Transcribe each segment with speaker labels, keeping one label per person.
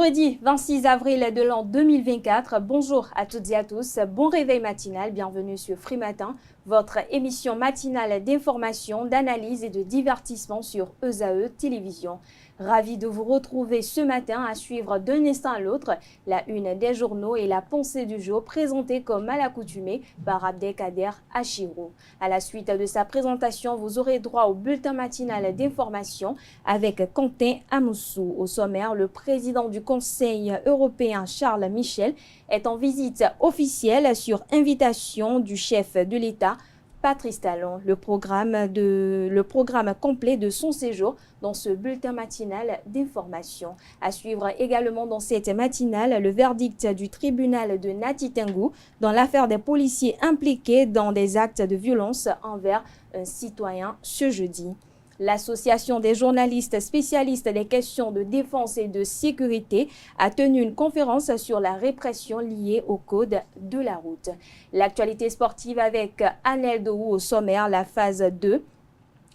Speaker 1: Vendredi 26 avril de l'an 2024, bonjour à toutes et à tous, bon réveil matinal, bienvenue sur Free Matin, votre émission matinale d'information, d'analyse et de divertissement sur ESAE Télévision. Ravi de vous retrouver ce matin à suivre d'un instant à l'autre la une des journaux et la pensée du jour présentée comme à l'accoutumée par Abdelkader Achirou. À la suite de sa présentation, vous aurez droit au bulletin matinal d'information avec Quentin Amoussou. Au sommaire, le président du Conseil européen Charles Michel est en visite officielle sur invitation du chef de l'État Patrice Talon. Le programme complet de son séjour dans ce bulletin matinal d'information. À suivre également dans cette matinale le verdict du tribunal de Nati Tengou dans l'affaire des policiers impliqués dans des actes de violence envers un citoyen ce jeudi. L'Association des journalistes spécialistes des questions de défense et de sécurité a tenu une conférence sur la répression liée au code de la route. L'actualité sportive avec Anel Dohou au sommaire, la phase 2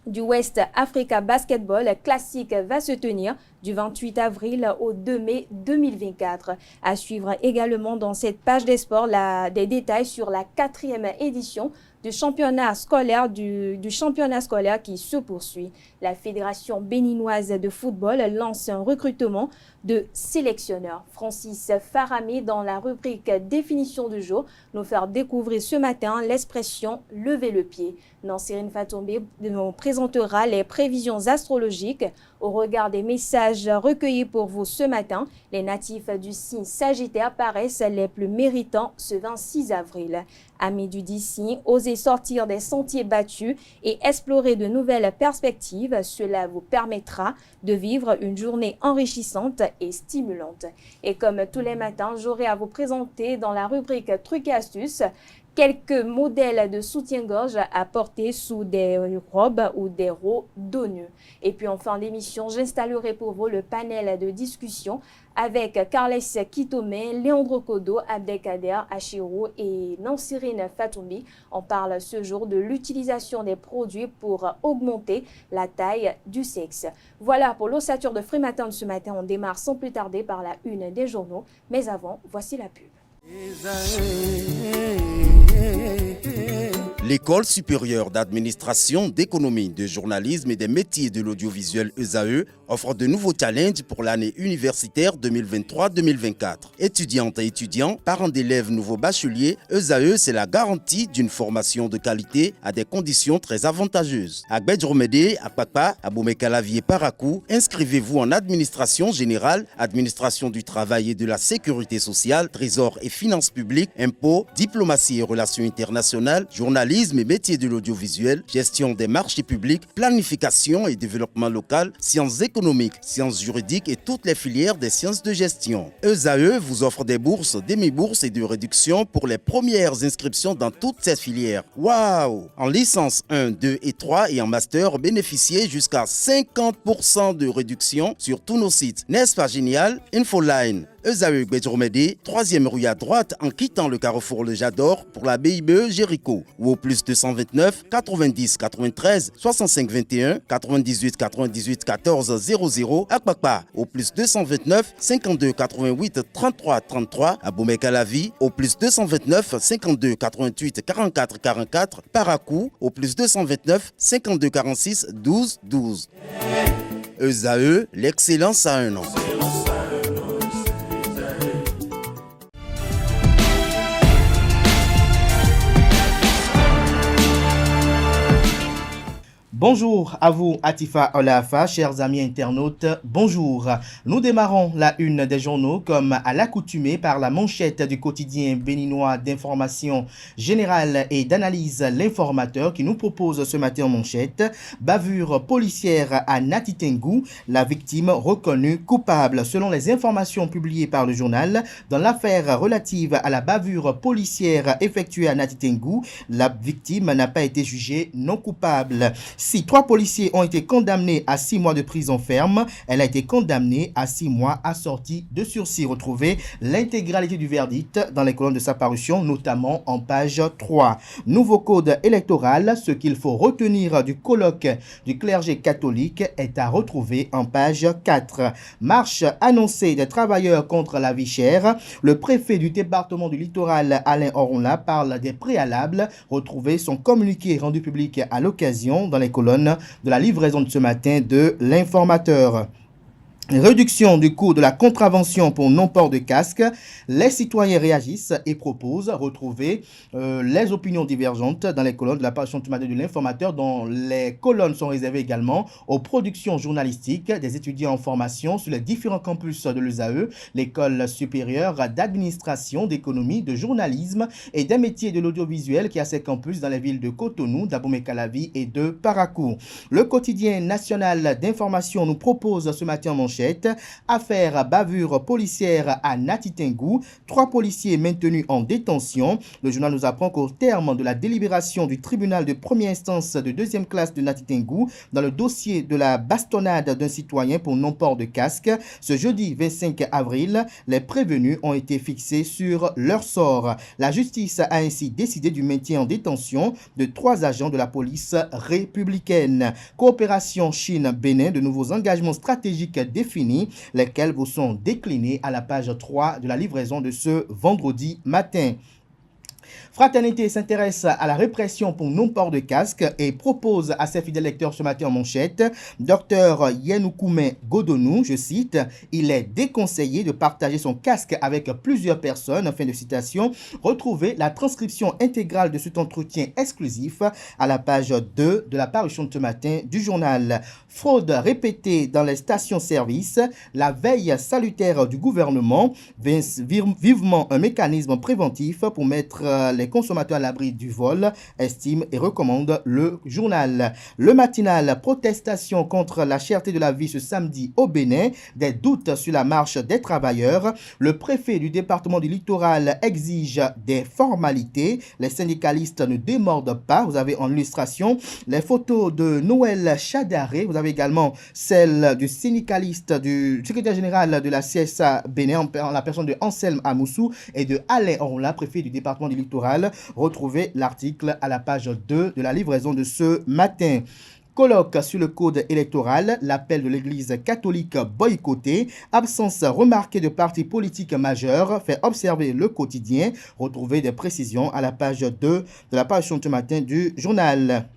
Speaker 1: du West Africa Basketball Classic va se tenir du 28 avril au 2 mai 2024. À suivre également dans cette page des sports des détails sur la 4e édition du championnat scolaire qui se poursuit. La Fédération béninoise de football lance un recrutement de sélectionneurs. Francis Faramé, dans la rubrique définition du jour, nous faire découvrir ce matin l'expression lever le pied. Nancérine Fatombé nous présentera les prévisions astrologiques au regard des messages recueillis pour vous ce matin. Les natifs du signe Sagittaire paraissent les plus méritants ce 26 avril. Amis du signe, osez sortir des sentiers battus et explorer de nouvelles perspectives. Cela vous permettra de vivre une journée enrichissante et stimulante. Et comme tous les matins, j'aurai à vous présenter dans la rubrique Trucs et astuces quelques modèles de soutien-gorge à porter sous des robes ou des hauts d'ONU. Et puis en fin d'émission, j'installerai pour vous le panel de discussion avec Carles Kitomé, Léandre Kodo, Abdelkader Achirou et Nancérine Fatoumbi. On parle ce jour de l'utilisation des produits pour augmenter la taille du sexe. Voilà pour l'ossature de Free Matin de ce matin. On démarre sans plus tarder par la une des journaux. Mais avant, voici la pub.
Speaker 2: L'École supérieure d'administration, d'économie, de journalisme et des métiers de l'audiovisuel ESAE offre de nouveaux challenges pour l'année universitaire 2023-2024. Étudiantes et étudiants, parents d'élèves nouveaux bacheliers, ESAE, c'est la garantie d'une formation de qualité à des conditions très avantageuses. À Gbedjromede, à Papa, à Boumekalavi et Parakou, inscrivez-vous en administration générale, administration du travail et de la sécurité sociale, trésor et finances publiques, impôts, diplomatie et relations internationales, journalisme et métiers de l'audiovisuel, gestion des marchés publics, planification et développement local, sciences économiques, sciences juridiques et toutes les filières des sciences de gestion. ESAE vous offre des bourses, demi-bourses et de réductions pour les premières inscriptions dans toutes ces filières. Waouh! En licence 1, 2 et 3 et en master, bénéficiez jusqu'à 50% de réduction sur tous nos sites. N'est-ce pas génial? Infoline. ESAE Gbedjromede, 3e rue à droite en quittant le carrefour Le Jador pour la BIBE Jéricho ou au plus 229 90 93 65 21 98 98 14 00 à Kpakpa au plus 229 52 88 33 33 à Boumekalavi au plus 229 52 88 44 44 Parakou au plus 229 52 46 12 12. ESAE, l'excellence à un an.
Speaker 3: Bonjour à vous, Atifa Olafa, chers amis internautes, bonjour. Nous démarrons la une des journaux comme à l'accoutumée par la manchette du quotidien béninois d'information générale et d'analyse L'Informateur qui nous propose ce matin en manchette bavure policière à Nati Tengou, la victime reconnue coupable. Selon les informations publiées par le journal, dans l'affaire relative à la bavure policière effectuée à Nati Tengou, la victime n'a pas été jugée non coupable. Si 3 policiers ont été condamnés à 6 mois de prison ferme, elle a été condamnée à 6 mois assortis de sursis. Retrouvez l'intégralité du verdict dans les colonnes de sa parution, notamment en page 3. Nouveau code électoral, ce qu'il faut retenir du colloque du clergé catholique est à retrouver en page 4. Marche annoncée des travailleurs contre la vie chère. Le préfet du département du littoral, Alain Oronla, parle des préalables. Retrouvez son communiqué rendu public à l'occasion dans les colonnes de la livraison de ce matin de l'Informateur. Réduction du coût de la contravention pour non-port de casque. Les citoyens réagissent et proposent. Retrouver les opinions divergentes dans les colonnes de la parution du matin de l'Informateur, dont les colonnes sont réservées également aux productions journalistiques des étudiants en formation sur les différents campus de l'ESAE, l'école supérieure d'administration, d'économie, de journalisme et des métiers de l'audiovisuel qui a ses campus dans les villes de Cotonou, d'Abomey-Calavi et de Parakou. Le quotidien national d'information nous propose ce matin en manchette: affaire bavure policière à Natitingou, 3 policiers maintenus en détention. Le journal nous apprend qu'au terme de la délibération du tribunal de première instance de 2e classe de Natitingou dans le dossier de la bastonnade d'un citoyen pour non-port de casque, ce jeudi 25 avril, les prévenus ont été fixés sur leur sort. La justice a ainsi décidé du maintien en détention de 3 agents de la police républicaine. Coopération Chine-Bénin, de nouveaux engagements stratégiques définis, lesquels vous sont déclinés à la page 3 de la livraison de ce vendredi matin. Fraternité s'intéresse à la répression pour non-port de casque et propose à ses fidèles lecteurs ce matin en manchette: Dr Yenoukoumé Godonou, je cite, il est déconseillé de partager son casque avec plusieurs personnes, fin de citation. Retrouvez la transcription intégrale de cet entretien exclusif à la page 2 de la parution de ce matin du journal. Fraude répétée dans les stations-service, la veille salutaire du gouvernement, vivement un mécanisme préventif pour mettre les consommateurs à l'abri du vol, estime et recommande le journal. Le matinal: protestation contre la cherté de la vie ce samedi au Bénin, des doutes sur la marche des travailleurs. Le préfet du département du littoral exige des formalités. Les syndicalistes ne démordent pas. Vous avez en illustration les photos de Noël Chadaré. Vous avez également celle du syndicaliste, du secrétaire général de la CSA Bénin, en la personne de Anselme Amoussou, et de Alain Oronla, préfet du département du littoral. Retrouvez l'article à la page 2 de la livraison de ce matin. Colloque sur le code électoral, l'appel de l'église catholique boycotté, absence remarquée de partis politiques majeurs, fait observer le quotidien. Retrouvez des précisions à la page 2 de la parution de ce matin du journal.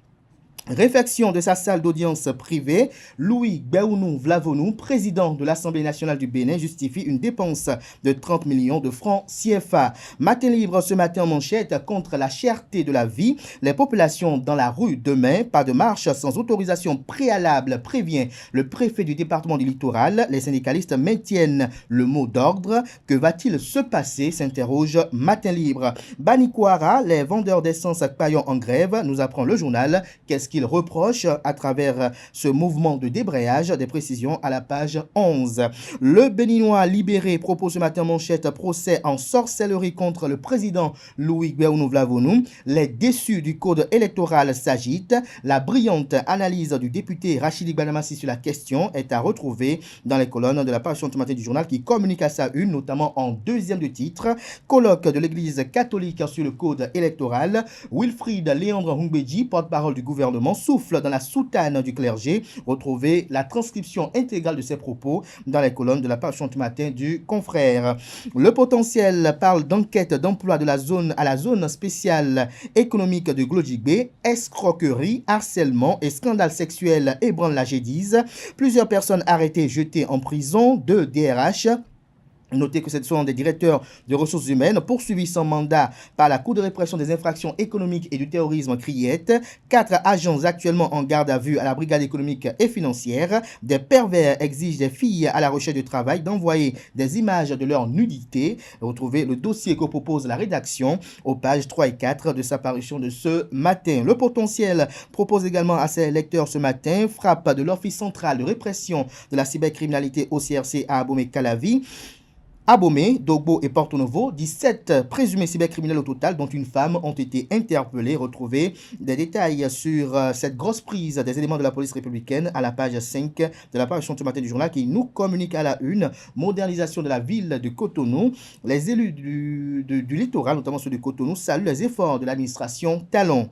Speaker 3: Réfection de sa salle d'audience privée, Louis Béounou Vlavonou, président de l'Assemblée nationale du Bénin, justifie une dépense de 30 millions de francs CFA. Matin libre ce matin en manchette: contre la cherté de la vie, les populations dans la rue demain, pas de marche sans autorisation préalable, prévient le préfet du département du littoral. Les syndicalistes maintiennent le mot d'ordre. Que va-t-il se passer, s'interroge Matin libre. Banikwara, les vendeurs d'essence paillons en grève, nous apprend le journal. Qu'est-ce qu'il reproche à travers ce mouvement de débrayage? Des précisions à la page 11. Le Béninois libéré propose ce matin manchette: procès en sorcellerie contre le président Louis Béounou Vlavonou. Les déçus du code électoral s'agitent. La brillante analyse du député Rachidi Banamassi sur la question est à retrouver dans les colonnes de la parution de ce matin du journal, qui communique à sa une, notamment en deuxième de titre: colloque de l'église catholique sur le code électoral. Wilfried Léandre Humbedji, porte-parole du gouvernement, souffle dans la soutane du clergé. Retrouvez la transcription intégrale de ses propos dans les colonnes de la parution du matin du confrère. Le potentiel parle d'enquête d'emploi de la zone à la zone spéciale économique de Glodjigbe. Escroquerie, harcèlement et scandale sexuel ébranlent la G10. Plusieurs personnes arrêtées, jetées en prison. 2 DRH. Notez que ce sont des directeurs de ressources humaines poursuivis sans mandat par la Cour de répression des infractions économiques et du terrorisme CRIET. 4 agents actuellement en garde à vue à la brigade économique et financière. Des pervers exigent des filles à la recherche de travail d'envoyer des images de leur nudité. Retrouvez le dossier que propose la rédaction aux pages 3 et 4 de sa parution de ce matin. Le potentiel propose également à ses lecteurs ce matin: frappe de l'Office central de répression de la cybercriminalité OCRC à Abomey-Calavi. Abomey, Dogbo et Porto Novo, 17 présumés cybercriminels au total, dont une femme, ont été interpellés. Retrouvez des détails sur cette grosse prise des éléments de la police républicaine à la page 5 de la page ce matin du journal qui nous communique à la une. Modernisation de la ville de Cotonou. Les élus du littoral, notamment ceux de Cotonou, saluent les efforts de l'administration Talon.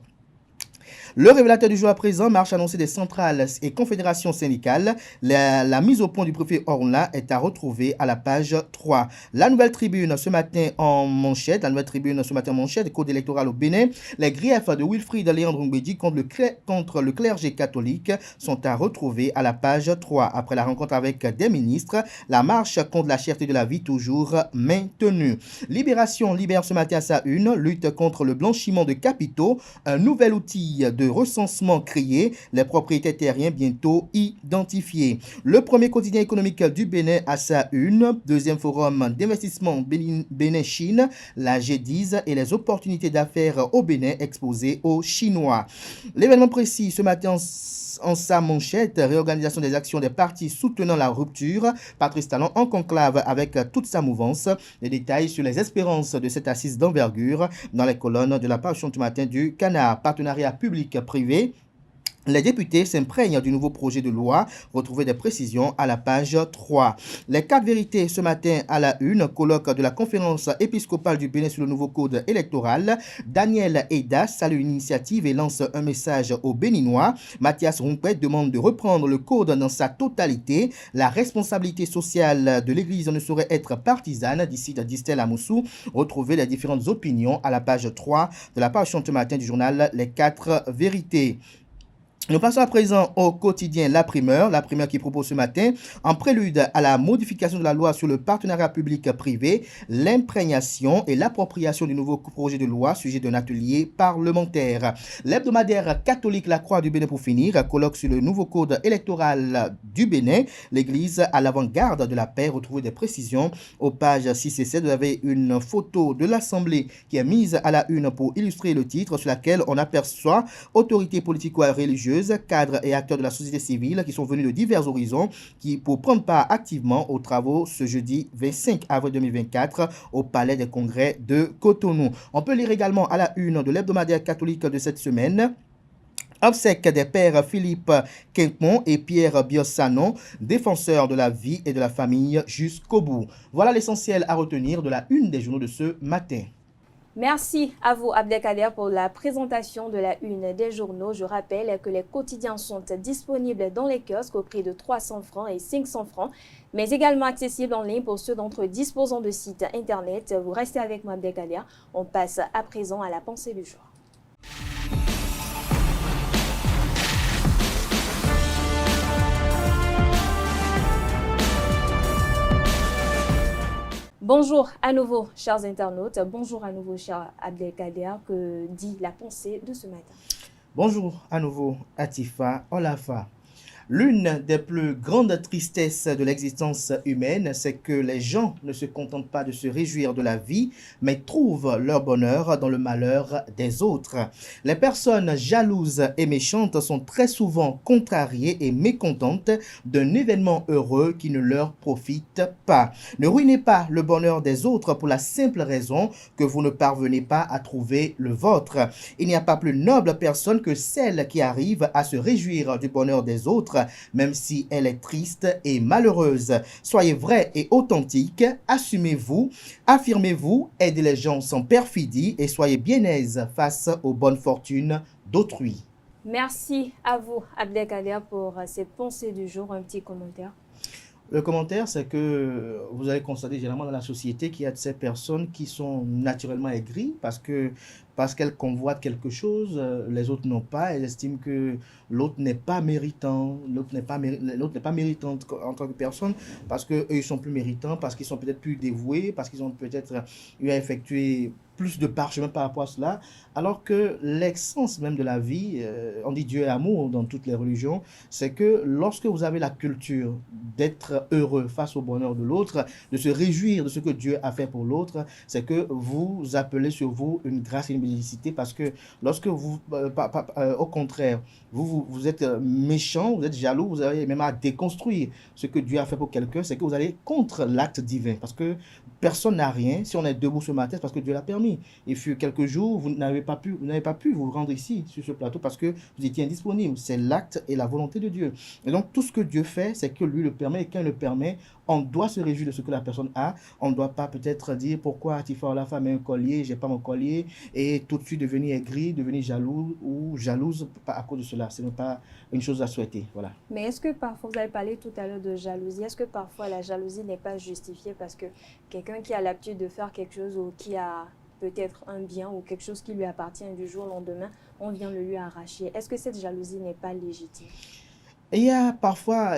Speaker 3: Le révélateur du jour à présent, marche annoncée des centrales et confédérations syndicales. La mise au point du préfet Orla est à retrouver à la page 3. La nouvelle tribune ce matin en manchette, code électoral au Bénin. Les griefs de Wilfried Léandre Ngbedi contre le clergé catholique sont à retrouver à la page 3. Après la rencontre avec des ministres, la marche contre la cherté de la vie toujours maintenue. Libération libère ce matin à sa une, lutte contre le blanchiment de capitaux, un nouvel outil de recensement créé, les propriétaires terriens bientôt identifiés. Le premier quotidien économique du Bénin à sa une, deuxième forum d'investissement Bénin-Chine, la G10 et les opportunités d'affaires au Bénin exposées aux Chinois. L'événement précis ce matin en sa manchette, réorganisation des actions des partis soutenant la rupture, Patrice Talon en conclave avec toute sa mouvance. Les détails sur les espérances de cette assise d'envergure dans les colonnes de la page du matin du Canard. Partenariat public-privé. Les députés s'imprègnent du nouveau projet de loi. Retrouvez des précisions à la page 3. Les 4 vérités ce matin à la une. Colloque de la conférence épiscopale du Bénin sur le nouveau code électoral. Daniel Eda salue l'initiative et lance un message aux Béninois. Mathias Rumpet demande de reprendre le code dans sa totalité. La responsabilité sociale de l'Église ne saurait être partisane, d'ici Distel Amoussou. Retrouvez les différentes opinions à la page 3 de la page ce matin du journal Les 4 vérités. Nous passons à présent au quotidien La Primeur qui propose ce matin, en prélude à la modification de la loi sur le partenariat public-privé, l'imprégnation et l'appropriation du nouveau projet de loi, sujet d'un atelier parlementaire. L'hebdomadaire catholique La Croix du Bénin pour finir, colloque sur le nouveau code électoral du Bénin, l'église à l'avant-garde de la paix. Retrouvez des précisions aux pages 6 et 7. Vous avez une photo de l'Assemblée qui est mise à la une pour illustrer le titre, sur laquelle on aperçoit autorités politico-religieuses, cadres et acteurs de la société civile qui sont venus de divers horizons pour prendre part activement aux travaux ce jeudi 25 avril 2024 au Palais des Congrès de Cotonou. On peut lire également à la une de l'hebdomadaire catholique de cette semaine. Obsèques des pères Philippe Quinquemont et Pierre Biossano, défenseurs de la vie et de la famille jusqu'au bout. Voilà l'essentiel à retenir de la une des journaux de ce matin.
Speaker 1: Merci à vous, Abdelkader, pour la présentation de la une des journaux. Je rappelle que les quotidiens sont disponibles dans les kiosques au prix de 300 francs et 500 francs, mais également accessibles en ligne pour ceux d'entre eux disposant de sites internet. Vous restez avec moi, Abdelkader. On passe à présent à la pensée du jour. Bonjour à nouveau, chers internautes. Bonjour à nouveau, cher Abdelkader. Que dit la pensée de ce matin?
Speaker 3: Bonjour à nouveau, Atifa Olafa. L'une des plus grandes tristesses de l'existence humaine, c'est que les gens ne se contentent pas de se réjouir de la vie, mais trouvent leur bonheur dans le malheur des autres. Les personnes jalouses et méchantes sont très souvent contrariées et mécontentes d'un événement heureux qui ne leur profite pas. Ne ruinez pas le bonheur des autres pour la simple raison que vous ne parvenez pas à trouver le vôtre. Il n'y a pas plus noble personne que celle qui arrive à se réjouir du bonheur des autres, même si elle est triste et malheureuse. Soyez vrai et authentique, assumez-vous, affirmez-vous, aidez les gens sans perfidie et soyez bien aise face aux bonnes fortunes d'autrui.
Speaker 1: Merci à vous, Abdelkader, pour ces pensées du jour. Un petit commentaire.
Speaker 3: Le commentaire, c'est que vous allez constater généralement dans la société qu'il y a de ces personnes qui sont naturellement aigries parce qu'elles convoitent quelque chose, les autres n'ont pas. Elles estiment que l'autre n'est pas méritant, l'autre n'est pas méritante en tant que personne parce qu'eux, ils sont plus méritants, parce qu'ils sont peut-être plus dévoués, parce qu'ils ont peut-être eu à effectuer plus de parchemin par rapport à cela, alors que l'essence même de la vie, on dit Dieu est amour dans toutes les religions, c'est que lorsque vous avez la culture d'être heureux face au bonheur de l'autre, de se réjouir de ce que Dieu a fait pour l'autre, c'est que vous appelez sur vous une grâce et une bénédiction féliciter parce que lorsque vous, au contraire, vous êtes méchant, vous êtes jaloux, vous avez même à déconstruire ce que Dieu a fait pour quelqu'un, c'est que vous allez contre l'acte divin. Parce que personne n'a rien. Si on est debout ce matin, c'est parce que Dieu l'a permis. Il fut quelques jours, vous n'avez pas pu vous rendre ici, sur ce plateau, parce que vous étiez indisponible. C'est l'acte et la volonté de Dieu. Et donc, tout ce que Dieu fait, c'est que lui le permet. Et quand il le permet, on doit se réjouir de ce que la personne a. On ne doit pas peut-être dire pourquoi Atifa Olafa met un collier, j'ai pas mon collier, et tout de suite devenir aigri, devenir jaloux ou jalouse à cause de cela. Ce n'est pas une chose à souhaiter. Voilà.
Speaker 1: Mais est-ce que parfois, vous avez parlé tout à l'heure de jalousie, est-ce que parfois la jalousie n'est pas justifiée parce que quelqu'un qui a l'habitude de faire quelque chose ou qui a peut-être un bien ou quelque chose qui lui appartient du jour au lendemain, on vient le lui arracher. Est-ce que cette jalousie n'est pas légitime?
Speaker 3: Et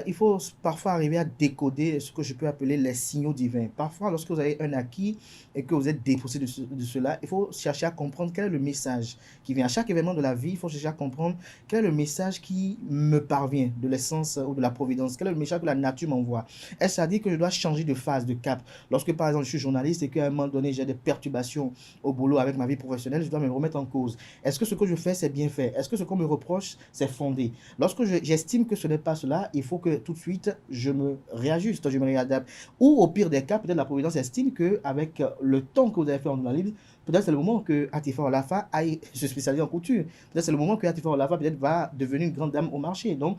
Speaker 3: il faut parfois arriver à décoder ce que je peux appeler les signaux divins. Parfois, lorsque vous avez un acquis et que vous êtes dépossédé de cela, il faut chercher à comprendre quel est le message qui vient. À chaque événement de la vie, il faut chercher à comprendre quel est le message qui me parvient de l'essence ou de la providence. Quel est le message que la nature m'envoie. Est-ce à dire que je dois changer de phase, de cap? Lorsque, par exemple, je suis journaliste et qu'à un moment donné, j'ai des perturbations au boulot avec ma vie professionnelle, je dois me remettre en cause. Est-ce que ce que je fais, c'est bien fait? Est-ce que ce qu'on me reproche, c'est fondé? Lorsque j'estime que ce n'est pas cela, il faut que tout de suite, je me réajuste, je me réadapte. Ou au pire des cas, peut-être la Providence estime qu'avec le temps que vous avez fait en journalisme, peut-être c'est le moment que Atifa Olafa aille se spécialiser en couture. Peut-être c'est le moment que Atifa Olafa peut-être va devenir une grande dame au marché. Donc,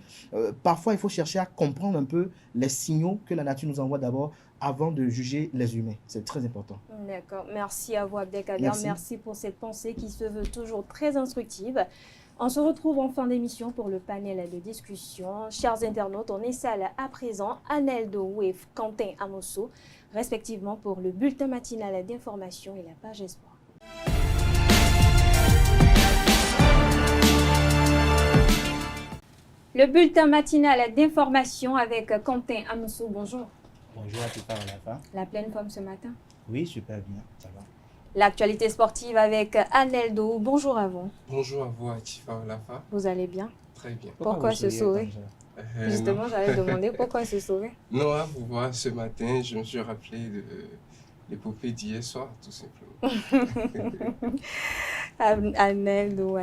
Speaker 3: parfois, il faut chercher à comprendre un peu les signaux que la nature nous envoie d'abord avant de juger les humains. C'est très important.
Speaker 1: D'accord. Merci à vous, Abdelkader. Merci pour cette pensée qui se veut toujours très instructive. On se retrouve en fin d'émission pour le panel de discussion. Chers internautes, on installe à présent Anel Dou et Quentin Amosso, respectivement pour le bulletin matinal d'information et la page Espoir. Le bulletin matinal d'information avec Quentin Amosso. Bonjour.
Speaker 4: Bonjour à Atifa Olafa.
Speaker 1: La pleine forme ce matin?
Speaker 4: Oui, super bien, ça va.
Speaker 1: L'actualité sportive avec Anel Dou. Bonjour à vous.
Speaker 5: Bonjour à vous, Atifa Olafa.
Speaker 1: Vous allez bien?
Speaker 5: Très bien.
Speaker 1: Pourquoi ce sourire? Justement, j'allais demander pourquoi ce sourire.
Speaker 5: Non, à vous voir ce matin, je me suis rappelé de l'épopée d'hier soir, tout simplement.
Speaker 1: Anel Dou.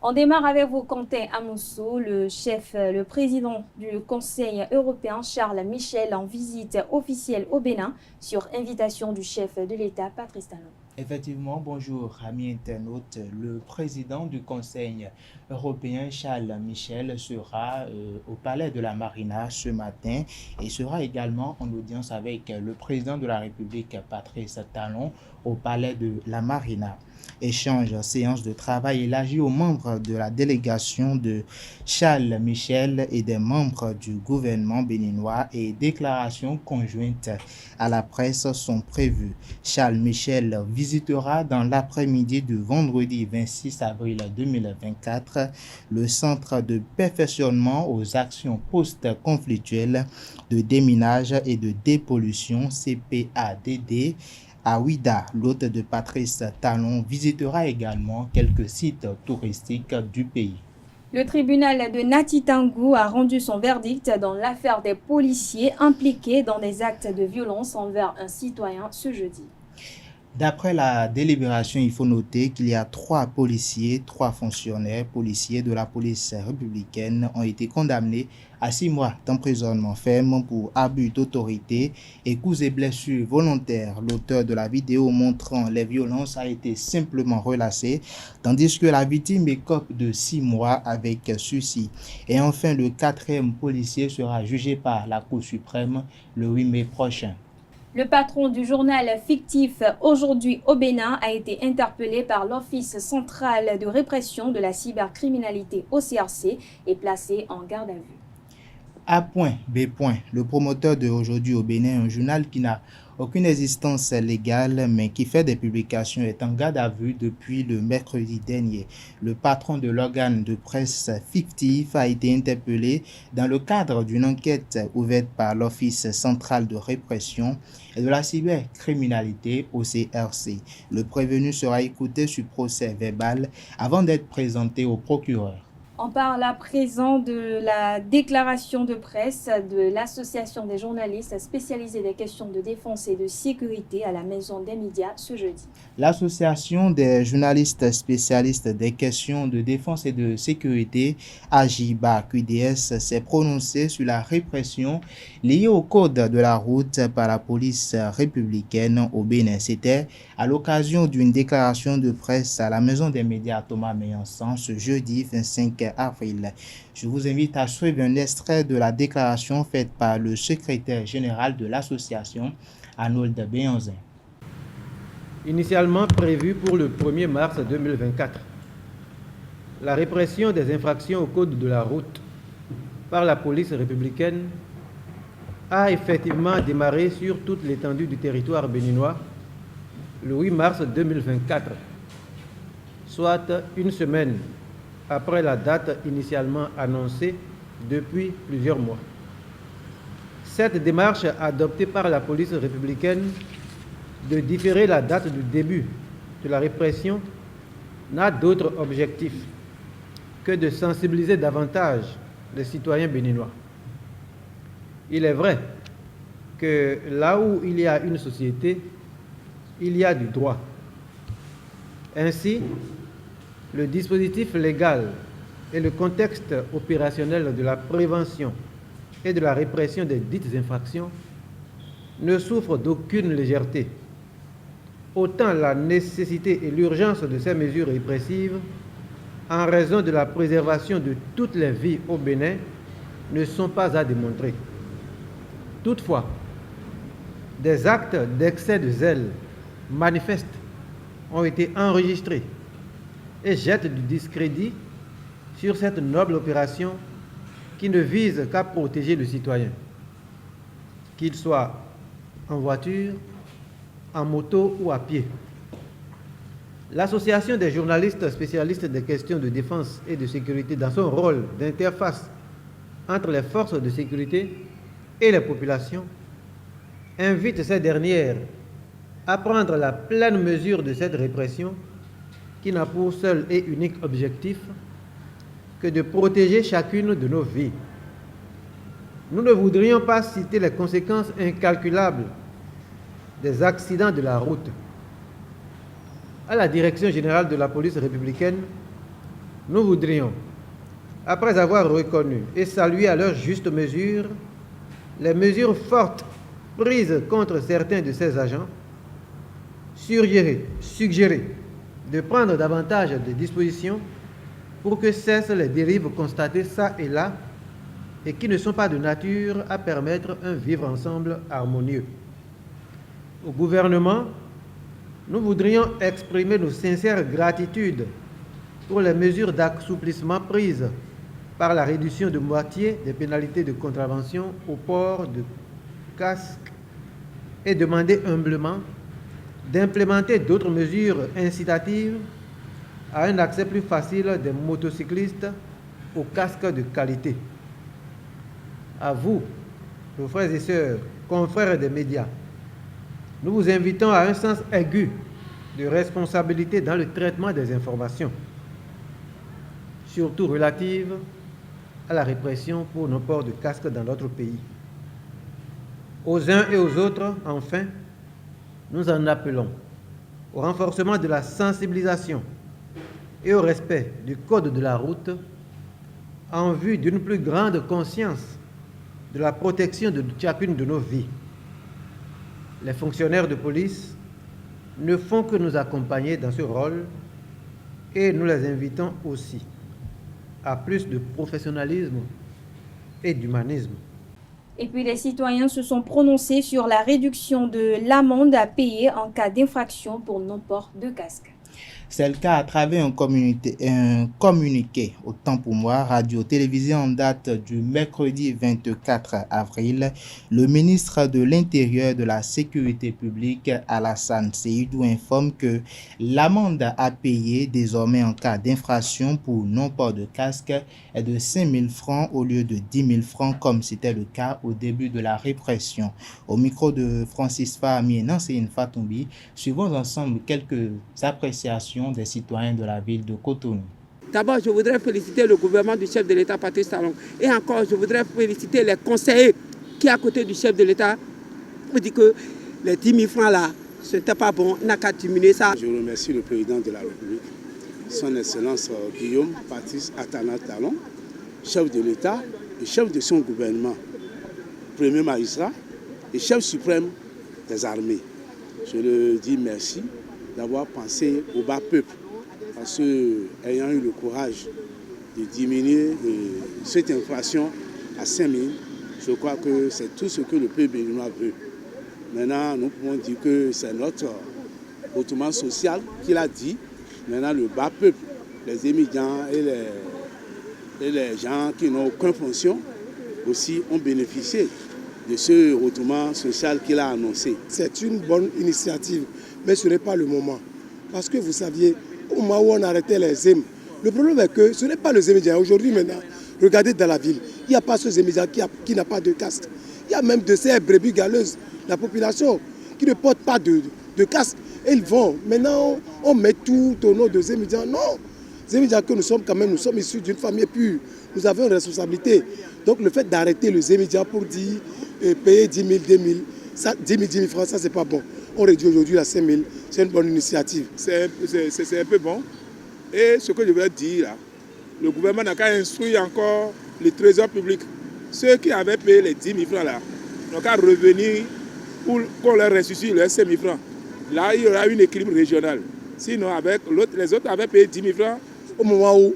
Speaker 1: On démarre avec vous, Quentin Amosso, le président du Conseil européen, Charles Michel, en visite officielle au Bénin sur invitation du chef de l'État, Patrice Talon.
Speaker 4: Effectivement, bonjour amis internautes. Le président du Conseil européen, Charles Michel, sera au Palais de la Marina ce matin et sera également en audience avec le président de la République, Patrice Talon, au Palais de la Marina. Échange, séance de travail élargie aux membres de la délégation de Charles Michel et des membres du gouvernement béninois et déclarations conjointes à la presse sont prévues. Charles Michel visitera dans l'après-midi du vendredi 26 avril 2024 le centre de perfectionnement aux actions post-conflictuelles de déminage et de dépollution CPADD à Ouida. L'hôte de Patrice Talon visitera également quelques sites touristiques du pays.
Speaker 1: Le tribunal de Nati-Tangou a rendu son verdict dans l'affaire des policiers impliqués dans des actes de violence envers un citoyen ce jeudi.
Speaker 4: D'après la délibération, il faut noter qu'il y a 3 policiers, 3 fonctionnaires policiers de la police républicaine ont été condamnés à 6 mois d'emprisonnement ferme pour abus d'autorité et coups et blessures volontaires. L'auteur de la vidéo montrant les violences a été simplement relâché, tandis que la victime écope de 6 mois avec sursis. Et enfin, le 4e policier sera jugé par la Cour suprême le 8 mai prochain.
Speaker 1: Le patron du journal fictif Aujourd'hui au Bénin a été interpellé par l'Office central de répression de la cybercriminalité OCRC et placé en garde à vue.
Speaker 4: A.B. Le promoteur de Aujourd'hui au Bénin, un journal qui n'a aucune existence légale mais qui fait des publications, est en garde à vue depuis le mercredi dernier. Le patron de l'organe de presse fictif a été interpellé dans le cadre d'une enquête ouverte par l'Office central de répression et de la cybercriminalité OCRC. Le prévenu sera écouté sur procès verbal avant d'être présenté au procureur.
Speaker 1: On parle à présent de la déclaration de presse de l'Association des journalistes spécialisés des questions de défense et de sécurité à la Maison des médias ce jeudi.
Speaker 4: L'Association des journalistes spécialistes des questions de défense et de sécurité, AJBA-QDS, s'est prononcée sur la répression liée au code de la route par la police républicaine au Bénin. C'était à l'occasion d'une déclaration de presse à la Maison des médias Thomas Meillansan ce jeudi 25 avril. Je vous invite à suivre un extrait de la déclaration faite par le secrétaire général de l'association, Arnold Béanzin.
Speaker 6: Initialement prévu pour le 1er mars 2024, la répression des infractions au code de la route par la police républicaine a effectivement démarré sur toute l'étendue du territoire béninois le 8 mars 2024, soit une semaine après la date initialement annoncée depuis plusieurs mois. Cette démarche adoptée par la police républicaine de différer la date du début de la répression n'a d'autre objectif que de sensibiliser davantage les citoyens béninois. Il est vrai que là où il y a une société, il y a du droit. Ainsi, le dispositif légal et le contexte opérationnel de la prévention et de la répression des dites infractions ne souffrent d'aucune légèreté. Autant la nécessité et l'urgence de ces mesures répressives, en raison de la préservation de toutes les vies au Bénin, ne sont pas à démontrer. Toutefois, des actes d'excès de zèle manifestes ont été enregistrés et jettent du discrédit sur cette noble opération qui ne vise qu'à protéger le citoyen, qu'il soit en voiture, en moto ou à pied. L'Association des journalistes spécialistes des questions de défense et de sécurité, dans son rôle d'interface entre les forces de sécurité et les populations, invite ces dernières à prendre la pleine mesure de cette répression qui n'a pour seul et unique objectif que de protéger chacune de nos vies. Nous ne voudrions pas citer les conséquences incalculables des accidents de la route. À la Direction générale de la police républicaine, nous voudrions, après avoir reconnu et salué à leur juste mesure les mesures fortes prises contre certains de ces agents, suggérer de prendre davantage de dispositions pour que cessent les dérives constatées çà et là et qui ne sont pas de nature à permettre un vivre ensemble harmonieux. Au gouvernement, nous voudrions exprimer nos sincères gratitudes pour les mesures d'assouplissement prises par la réduction de moitié des pénalités de contravention au port de casque et demander humblement d'implémenter d'autres mesures incitatives à un accès plus facile des motocyclistes aux casques de qualité. À vous, nos frères et sœurs, confrères des médias, nous vous invitons à un sens aigu de responsabilité dans le traitement des informations, surtout relatives à la répression pour nos ports de casque dans notre pays. Aux uns et aux autres, enfin, nous en appelons au renforcement de la sensibilisation et au respect du code de la route en vue d'une plus grande conscience de la protection de chacune de nos vies. Les fonctionnaires de police ne font que nous accompagner dans ce rôle et nous les invitons aussi à plus de professionnalisme et d'humanisme.
Speaker 1: Et puis les citoyens se sont prononcés sur la réduction de l'amende à payer en cas d'infraction pour non-port de casque.
Speaker 4: C'est le cas à travers un communiqué. Autant pour moi, radio-télévisée en date du mercredi 24 avril, le ministre de l'Intérieur et de la Sécurité publique, Alassane Seydou, informe que l'amende à payer désormais en cas d'infraction pour non-port de casque est de 5 000 francs au lieu de 10 000 francs comme c'était le cas au début de la répression. Au micro de Francis Fahmi et Nanséine Fatoumbi, suivons ensemble quelques appréciations des citoyens de la ville de Cotonou.
Speaker 7: D'abord, je voudrais féliciter le gouvernement du chef de l'État, Patrice Talon. Et encore, je voudrais féliciter les conseillers qui, à côté du chef de l'État, me disent que les 10 000 francs là, ce n'était pas bon, on n'a qu'à diminuer ça.
Speaker 8: Je remercie le président de la République, son Excellence Guillaume Patrice Atana Talon, chef de l'État et chef de son gouvernement, premier magistrat et chef suprême des armées. Je le dis merci d'avoir pensé au bas peuple, parce qu'ayant eu le courage de diminuer cette inflation à 5 000, je crois que c'est tout ce que le peuple béninois veut. Maintenant, nous pouvons dire que c'est notre hautement social qu'il a dit. Maintenant, le bas peuple, les émigrants et les gens qui n'ont aucune fonction aussi ont bénéficié de ce hautement social qu'il a annoncé.
Speaker 9: C'est une bonne initiative, mais ce n'est pas le moment. Parce que vous saviez, au moment où on arrêtait les EM, le problème est que ce n'est pas les émigrants. Aujourd'hui, maintenant, regardez dans la ville, il n'y a pas ce émigrants qui n'a pas de casque. Il y a même de ces brebis galeuses, la population, qui ne porte pas de casque. Et ils vont. Maintenant, on met tout au nom des émigrants. Non, les émigrants que nous sommes quand même, nous sommes issus d'une famille pure. Nous avons une responsabilité. Donc le fait d'arrêter les émigrants pour dire payer 10 000, 2 000, 10 000 francs, ça c'est pas bon. On réduit aujourd'hui à 5 000, c'est une bonne initiative.
Speaker 10: C'est un peu bon. Et ce que je veux dire là, le gouvernement n'a qu'à instruire encore les trésors publics. Ceux qui avaient payé les 10 000 francs là, n'ont qu'à revenir pour qu'on leur restitue les 5 000 francs. Là, il y aura un équilibre régional. Sinon, les autres avaient payé 10 000 francs.
Speaker 9: Au moment où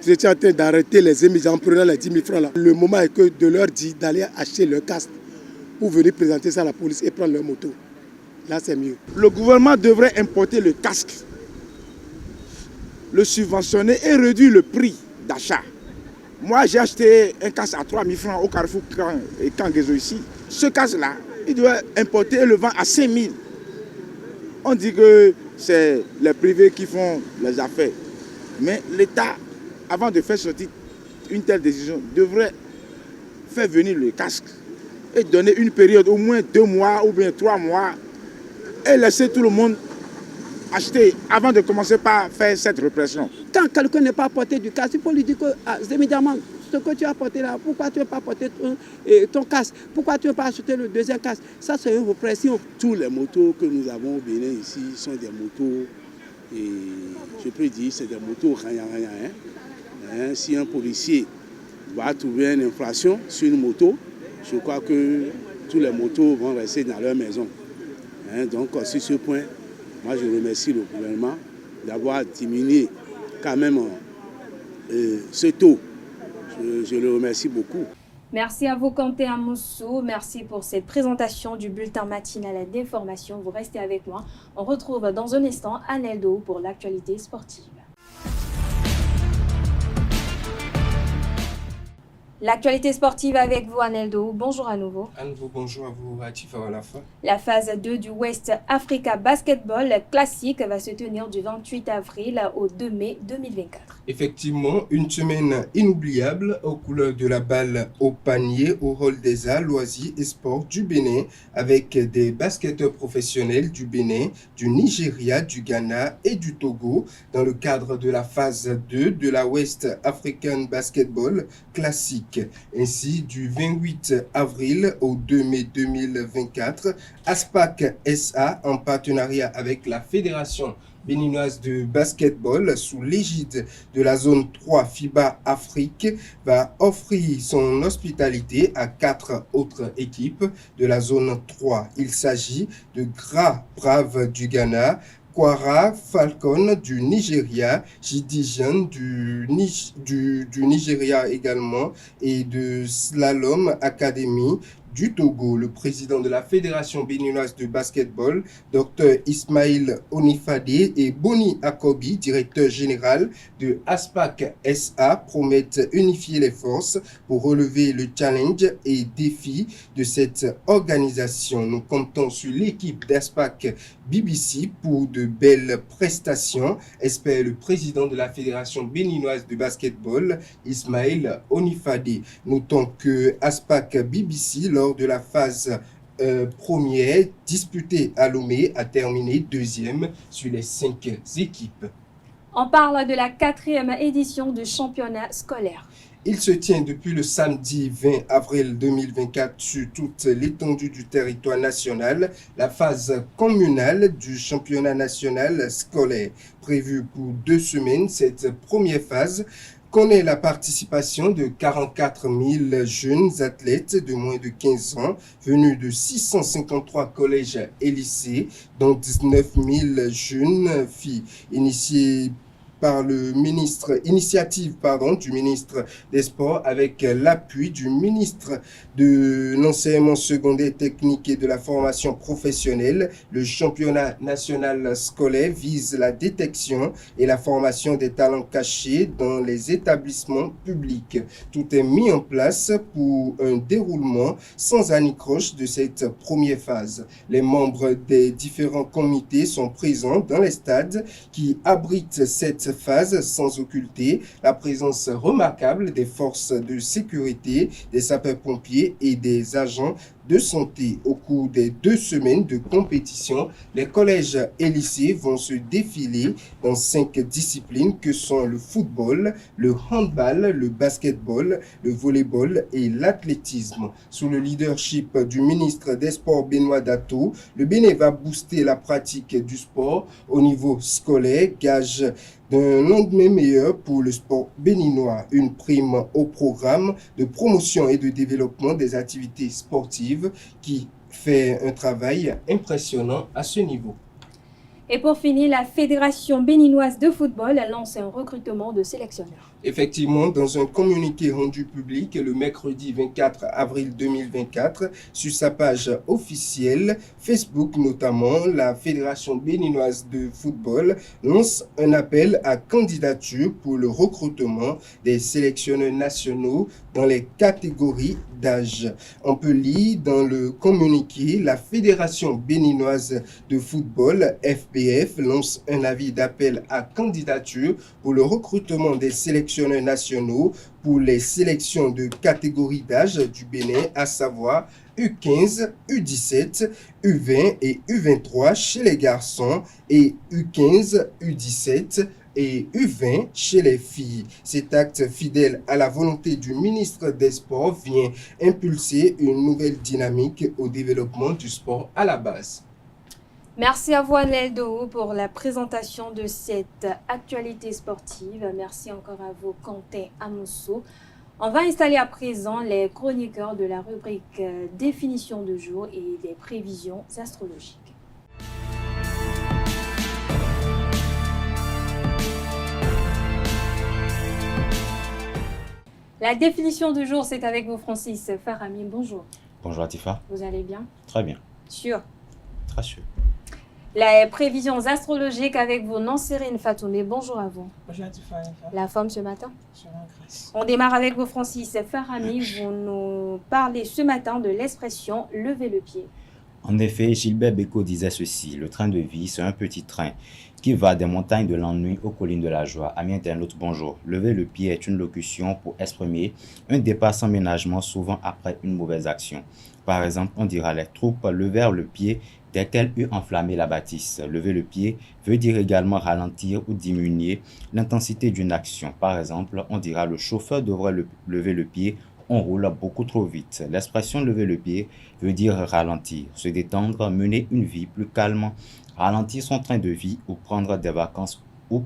Speaker 9: vous étiez en train d'arrêter les émigrants en prenant les 10 000 francs là, le moment est que de leur dire d'aller acheter leur casque pour venir présenter ça à la police et prendre leur moto. Là, c'est mieux.
Speaker 10: Le gouvernement devrait importer le casque, le subventionner et réduire le prix d'achat. Moi, j'ai acheté un casque à 3 000 francs au Carrefour et Kangezo ici. Ce casque-là, il doit importer et le vendre à 5 000. On dit que c'est les privés qui font les affaires. Mais l'État, avant de faire sortir une telle décision, devrait faire venir le casque et donner une période, au moins 2 mois ou bien 3 mois, et laisser tout le monde acheter avant de commencer par faire cette répression.
Speaker 7: Quand quelqu'un n'est pas porté du casque, il faut lui dire que évidemment, ce que tu as porté là, pourquoi tu n'as pas porté ton casque? Pourquoi tu n'as pas acheté le deuxième casque? Ça, c'est une répression.
Speaker 8: Tous les motos que nous avons au Bénin ici sont des motos, et je peux dire, c'est des motos rien. Si un policier va trouver une infraction sur une moto, je crois que tous les motos vont rester dans leur maison. Donc, sur ce point, moi, je remercie le gouvernement d'avoir diminué quand même ce taux. Je le remercie beaucoup.
Speaker 1: Merci à vous, Kanté Amoussou. Merci pour cette présentation du bulletin matinal d'information. Vous restez avec moi. On retrouve dans un instant Aneldo pour l'actualité sportive. L'actualité sportive avec vous, Aneldo. Bonjour à nouveau.
Speaker 5: À nouveau, bonjour à vous, Atifa Olafa.
Speaker 1: La phase 2 du West Africa Basketball Classique va se tenir du 28 avril au 2 mai 2024.
Speaker 5: Effectivement, une semaine inoubliable aux couleurs de la balle au panier au hall des arts, loisirs et sports du Bénin avec des basketteurs professionnels du Bénin, du Nigeria, du Ghana et du Togo dans le cadre de la phase 2 de la West African Basketball Classique. Ainsi, du 28 avril au 2 mai 2024, ASPAC SA, en partenariat avec la Fédération béninoise de basketball sous l'égide de la zone 3 FIBA Afrique, va offrir son hospitalité à 4 autres équipes de la zone 3. Il s'agit de Gras Brave du Ghana, Kwara Falcon du Nigeria, Jidijan du Nigeria également et de Slalom Academy du Togo. Le président de la Fédération béninoise de basketball, Dr Ismail Onifade, et Boni Akobi, directeur général de ASPAC SA, promettent unifier les forces pour relever le challenge et défi de cette organisation. Nous comptons sur l'équipe d'ASPAC BBC pour de belles prestations, espère le président de la Fédération béninoise de basketball, Ismail Onifade. Notons que ASPAC BBC, lors de la phase première disputée à Lomé, a terminé deuxième sur les 5 équipes.
Speaker 1: On parle de la 4e édition du championnat scolaire.
Speaker 5: Il se tient depuis le samedi 20 avril 2024 sur toute l'étendue du territoire national, la phase communale du championnat national scolaire. Prévue pour 2 semaines, cette première phase connaît la participation de 44 000 jeunes athlètes de moins de 15 ans venus de 653 collèges et lycées, dont 19 000 jeunes filles. Initiative du ministre des Sports avec l'appui du ministre de l'enseignement secondaire technique et de la formation professionnelle. Le championnat national scolaire vise la détection et la formation des talents cachés dans les établissements publics. Tout est mis en place pour un déroulement sans anicroche de cette première phase. Les membres des différents comités sont présents dans les stades qui abritent cette phase sans occulter la présence remarquable des forces de sécurité, des sapeurs-pompiers et des agents de santé. Au cours des 2 semaines de compétition, les collèges et lycées vont se défiler dans 5 disciplines que sont le football, le handball, le basketball, le volleyball et l'athlétisme. Sous le leadership du ministre des Sports Benoît Dato, le Bénin va booster la pratique du sport au niveau scolaire, gage d'un lendemain meilleur pour le sport béninois. Une prime au programme de promotion et de développement des activités sportives qui fait un travail impressionnant à ce niveau.
Speaker 1: Et pour finir, la Fédération béninoise de football lance un recrutement de sélectionneurs.
Speaker 5: Effectivement, dans un communiqué rendu public le mercredi 24 avril 2024, sur sa page officielle Facebook notamment, la Fédération béninoise de football lance un appel à candidature pour le recrutement des sélectionneurs nationaux dans les catégories d'âge. On peut lire dans le communiqué, la Fédération béninoise de football, FBF, lance un avis d'appel à candidature pour le recrutement des sélectionneurs nationaux pour les sélections de catégories d'âge du Bénin, à savoir U15, U17, U20 et U23 chez les garçons et U15, U17 et U20 chez les filles. Cet acte fidèle à la volonté du ministre des Sports vient impulser une nouvelle dynamique au développement du sport à la base.
Speaker 1: Merci à vous, Anel Doho, pour la présentation de cette actualité sportive. Merci encore à vous, Quentin Amoussou. On va installer à présent les chroniqueurs de la rubrique définition de jour et des prévisions astrologiques. La définition du jour, c'est avec vous, Francis Farami. Bonjour.
Speaker 11: Bonjour, Atifa.
Speaker 1: Vous allez bien?
Speaker 11: Très bien.
Speaker 1: Sûr?
Speaker 11: Très sûr.
Speaker 1: Les prévisions astrologiques avec vous, Nancérine Fatoumé. Bonjour à vous.
Speaker 12: Bonjour Atifa.
Speaker 1: La forme ce matin?
Speaker 12: Je vous remercie.
Speaker 1: On démarre avec vous, Francis Farami. Vous nous parlez ce matin de l'expression « lever le pied ».
Speaker 11: En effet, Gilbert Bécaud disait ceci: le train de vie, c'est un petit train qui va des montagnes de l'ennui aux collines de la joie. Amis internautes, bonjour. Lever le pied est une locution pour exprimer un départ sans ménagement, souvent après une mauvaise action. Par exemple, on dira les troupes levèrent le pied dès qu'elles eurent enflammé la bâtisse. Lever le pied veut dire également ralentir ou diminuer l'intensité d'une action. Par exemple, on dira le chauffeur devrait lever le pied, on roule beaucoup trop vite. L'expression lever le pied veut dire ralentir, se détendre, mener une vie plus calme, ralentir son train de vie ou prendre des vacances ou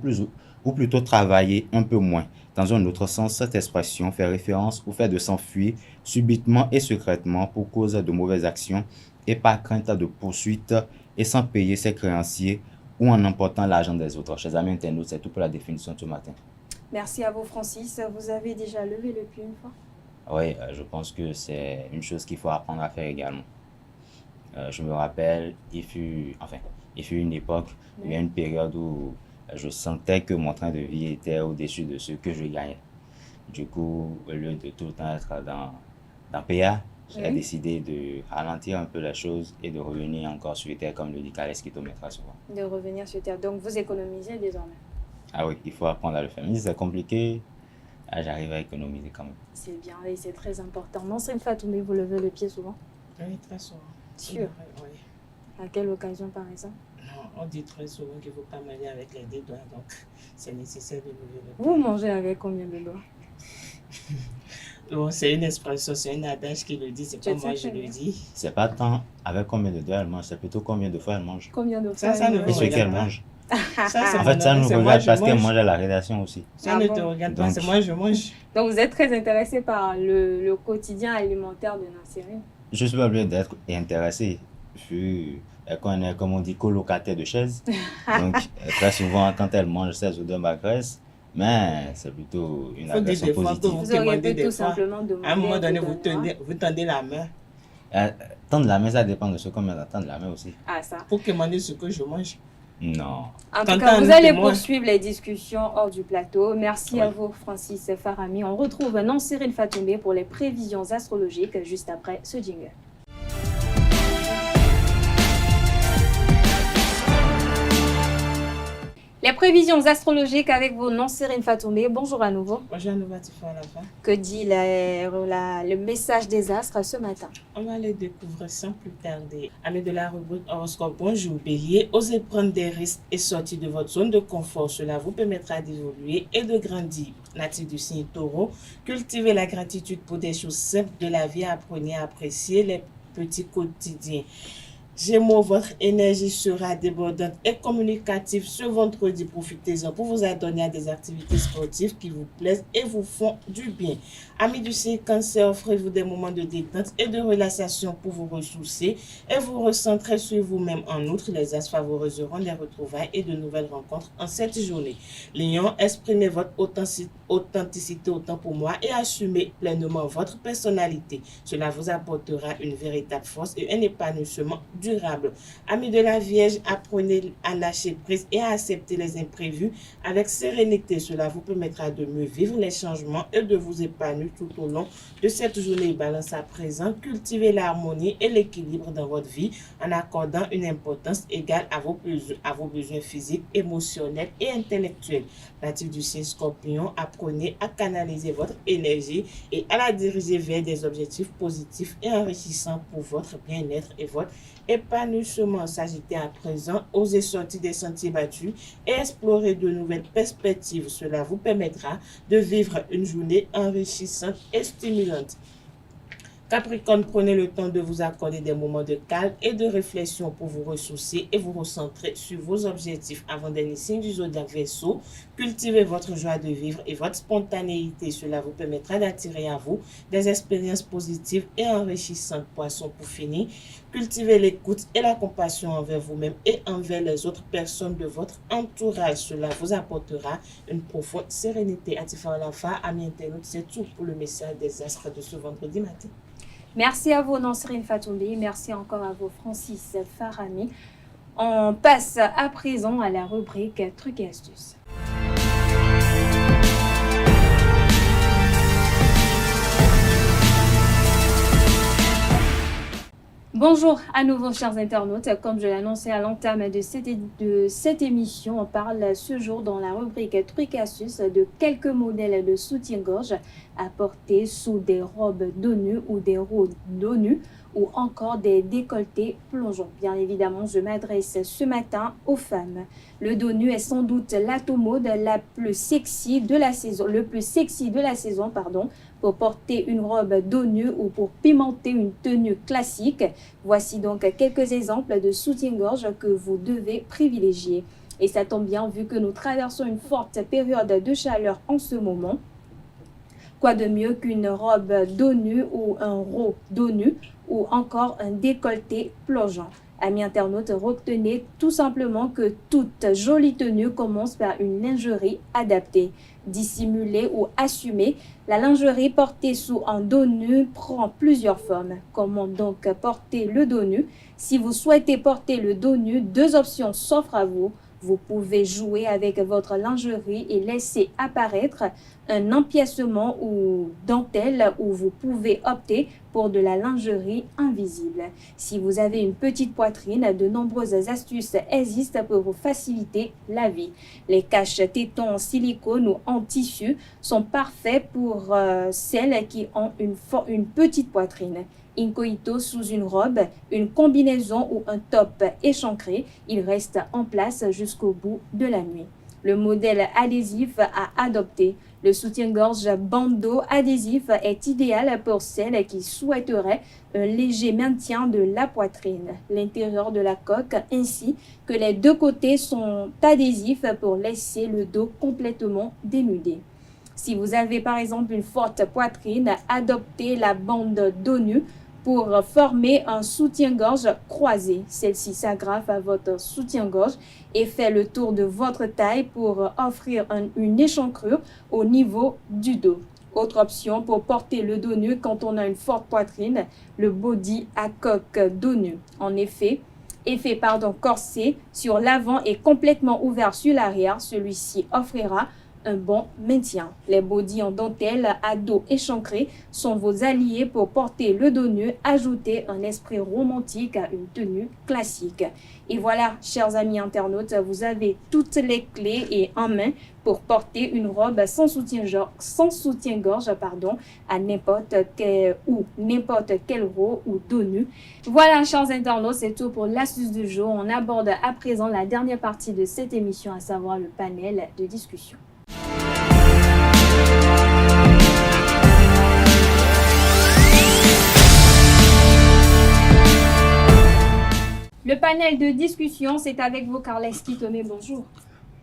Speaker 11: plutôt travailler un peu moins. Dans un autre sens, cette expression fait référence au fait de s'enfuir subitement et secrètement pour cause de mauvaises actions et par crainte de poursuite et sans payer ses créanciers ou en emportant l'argent des autres. Chers amis internautes, c'est tout pour la définition de ce matin.
Speaker 1: Merci à vous, Francis. Vous avez déjà levé le pied une fois?
Speaker 11: Oui, je pense que c'est une chose qu'il faut apprendre à faire également. Je me rappelle, il fut une époque, il y a une période où je sentais que mon train de vie était au-dessus de ce que je gagnais. Du coup, au lieu de tout le temps être dans PA, j'ai décidé de ralentir un peu la chose et de revenir encore sur terre, comme le dit Calès Kitométra souvent.
Speaker 1: De revenir sur terre. Donc, vous économisez désormais?
Speaker 11: Ah oui, il faut apprendre à le faire. Mais si c'est compliqué, j'arrive à économiser quand même.
Speaker 1: C'est bien et c'est très important. Nancérine Fatoumé, vous levez le pied souvent?
Speaker 12: Oui, très souvent.
Speaker 1: Sûr?
Speaker 12: Oui.
Speaker 1: À quelle occasion, par exemple?
Speaker 12: On dit très souvent qu'il ne faut pas manger avec les deux doigts, donc c'est nécessaire de lever le
Speaker 1: Vous mangez avec combien de doigts?
Speaker 12: Bon, c'est une expression, c'est une adage qui le dit, c'est pas moi je le dis.
Speaker 11: C'est pas tant avec combien de doigts elle mange, c'est plutôt combien de fois elle mange.
Speaker 1: Combien de fois
Speaker 12: Ça ne
Speaker 11: Et ce qu'elle
Speaker 12: regarde pas.
Speaker 11: mange.
Speaker 12: Ça,
Speaker 11: En fait, ça nous regarde parce qu'elle mange à la rédaction aussi.
Speaker 12: Ça ne te regarde pas, c'est moi je mange.
Speaker 1: Donc vous êtes très intéressé par le quotidien alimentaire de Nassirine.
Speaker 11: Je suis pas obligé d'être intéressé. Elle connaît, comme on dit, colocataire de chaise. Donc, très souvent, quand elle mange, ses odeurs m'agressent. Mais c'est plutôt une agression positive.
Speaker 1: Vous auriez pu tout simplement demander.
Speaker 12: À un moment donné, vous tendez la main.
Speaker 11: Tendre la main, ça dépend de ce qu'on met dans tendre la main aussi.
Speaker 1: Ah, ça.
Speaker 12: Pour commander ce que je mange.
Speaker 11: Non.
Speaker 1: En tout cas, vous allez poursuivre les discussions hors du plateau. Merci à vous, Francis Farami. On retrouve Nansirine Fatoumbe pour les prévisions astrologiques juste après ce jingle. Les prévisions astrologiques avec vous, Nansirine Fatoumbe. Bonjour à nouveau.
Speaker 12: Bonjour à nouveau, Atifa Olafa.
Speaker 1: Que dit le message des astres ce matin?
Speaker 12: On va les découvrir sans plus tarder. Amis de la rubrique horoscope, bonjour Bélier. Osez prendre des risques et sortir de votre zone de confort. Cela vous permettra d'évoluer et de grandir. Natif du signe Taureau, cultivez la gratitude pour des choses simples de la vie. Apprenez à apprécier les petits quotidiens. Gémeaux, votre énergie sera débordante et communicative ce vendredi. Profitez-en pour vous adonner à des activités sportives qui vous plaisent et vous font du bien. Amis du signe Cancer, offrez-vous des moments de détente et de relaxation pour vous ressourcer et vous recentrer sur vous-même. En outre, les astres favoriseront des retrouvailles et de nouvelles rencontres en cette journée. Lion, exprimez votre authenticité autant pour moi et assumez pleinement votre personnalité. Cela vous apportera une véritable force et un épanouissement durable. Amis de la Vierge, apprenez à lâcher prise et à accepter les imprévus avec sérénité. Cela vous permettra de mieux vivre les changements et de vous épanouir tout au long de cette journée. Balance à présent, cultivez l'harmonie et l'équilibre dans votre vie en accordant une importance égale à vos besoins physiques, émotionnels et intellectuels. Natif du signe Scorpion, apprenez à canaliser votre énergie et à la diriger vers des objectifs positifs et enrichissants pour votre bien-être et votre épanouissement. Sagittaire, à présent, osez sortir des sentiers battus et explorer de nouvelles perspectives. Cela vous permettra de vivre une journée enrichissante et stimulante. Capricorne, prenez le temps de vous accorder des moments de calme et de réflexion pour vous ressourcer et vous recentrer sur vos objectifs. Avant dernier signe du zodiaque Verseau, cultivez votre joie de vivre et votre spontanéité. Cela vous permettra d'attirer à vous des expériences positives et enrichissantes. Poisson, pour finir, cultivez l'écoute et la compassion envers vous-même et envers les autres personnes de votre entourage. Cela vous apportera une profonde sérénité. Atifa Olafa, amis internautes, c'est tout pour le message des astres de ce vendredi matin.
Speaker 1: Merci à vous, Nansirine Fatoumbe. Merci encore à vous, Francis Farami. On passe à présent à la rubrique Trucs et astuces. Bonjour à nouveau, chers internautes. Comme je l'annonçais à l'entame de cette émission, on parle ce jour dans la rubrique Trucs et astuces de quelques modèles de soutien-gorge à porter sous des robes dos nu ou des robes dos nu ou encore des décolletés plongeants. Bien évidemment, je m'adresse ce matin aux femmes. Le dos nu est sans doute l'atout mode le plus sexy de la saison, pour porter une robe dos nu ou pour pimenter une tenue classique. Voici donc quelques exemples de soutien-gorge que vous devez privilégier. Et ça tombe bien vu que nous traversons une forte période de chaleur en ce moment. Quoi de mieux qu'une robe dos nu ou un haut dos nu ou encore un décolleté plongeant. Amis internautes, retenez tout simplement que toute jolie tenue commence par une lingerie adaptée. Dissimulée ou assumée, la lingerie portée sous un dos nu prend plusieurs formes. Comment donc porter le dos nu? Si vous souhaitez porter le dos nu, deux options s'offrent à vous. Vous pouvez jouer avec votre lingerie et laisser apparaître un empiècement ou dentelle ou vous pouvez opter pour de la lingerie invisible. Si vous avez une petite poitrine, de nombreuses astuces existent pour vous faciliter la vie. Les caches-tétons en silicone ou en tissu sont parfaits pour celles qui ont une petite poitrine. Incognito sous une robe, une combinaison ou un top échancré, il reste en place jusqu'au bout de la nuit. Le modèle adhésif à adopter. Le soutien-gorge bandeau adhésif est idéal pour celles qui souhaiteraient un léger maintien de la poitrine. L'intérieur de la coque ainsi que les deux côtés sont adhésifs pour laisser le dos complètement dénudé. Si vous avez par exemple une forte poitrine, adoptez la bande dos nu pour former un soutien-gorge croisé. Celle-ci s'agrafe à votre soutien-gorge et fait le tour de votre taille pour offrir une échancrure au niveau du dos. Autre option pour porter le dos nu quand on a une forte poitrine, le body à coque dos nu. En effet, corset sur l'avant et complètement ouvert sur l'arrière, celui-ci offrira un bon maintien. Les bodys en dentelle à dos échancré sont vos alliés pour porter le dos nu, ajouter un esprit romantique à une tenue classique. Et voilà, chers amis internautes, vous avez toutes les clés et en main pour porter une robe sans soutien-gorge à n'importe quel rôle ou dos nu. Voilà, chers internautes, c'est tout pour l'astuce du jour. On aborde à présent la dernière partie de cette émission, à savoir le panel de discussion. Le panel de discussion, c'est avec vous, Carles Kitome. Bonjour.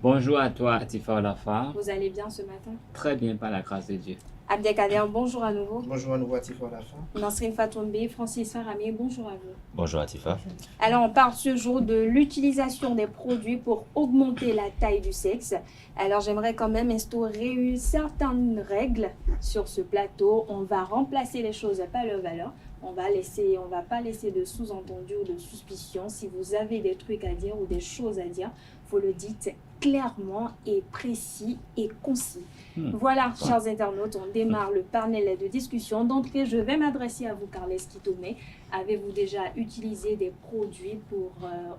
Speaker 13: Bonjour à toi, Atifa Olafa.
Speaker 1: Vous allez bien ce matin?
Speaker 13: Très bien, par la grâce de Dieu.
Speaker 1: Abdelkader, bonjour à nouveau.
Speaker 3: Bonjour à nouveau, Atifa Olafa.
Speaker 1: Nasrin Fatoumbe, Francis Faramé, bonjour à vous.
Speaker 11: Bonjour Atifa.
Speaker 1: Alors, on parle ce jour de l'utilisation des produits pour augmenter la taille du sexe. Alors, j'aimerais quand même instaurer une certaine règle sur ce plateau. On va remplacer les choses par leur valeur. On va pas laisser de sous-entendu ou de suspicion. Si vous avez des trucs à dire ou des choses à dire, vous le dites clairement et précis et concis. Voilà, chers internautes, on démarre le panel de discussion. D'entrée, je vais m'adresser à vous, Carles Kitome. Avez-vous déjà utilisé des produits pour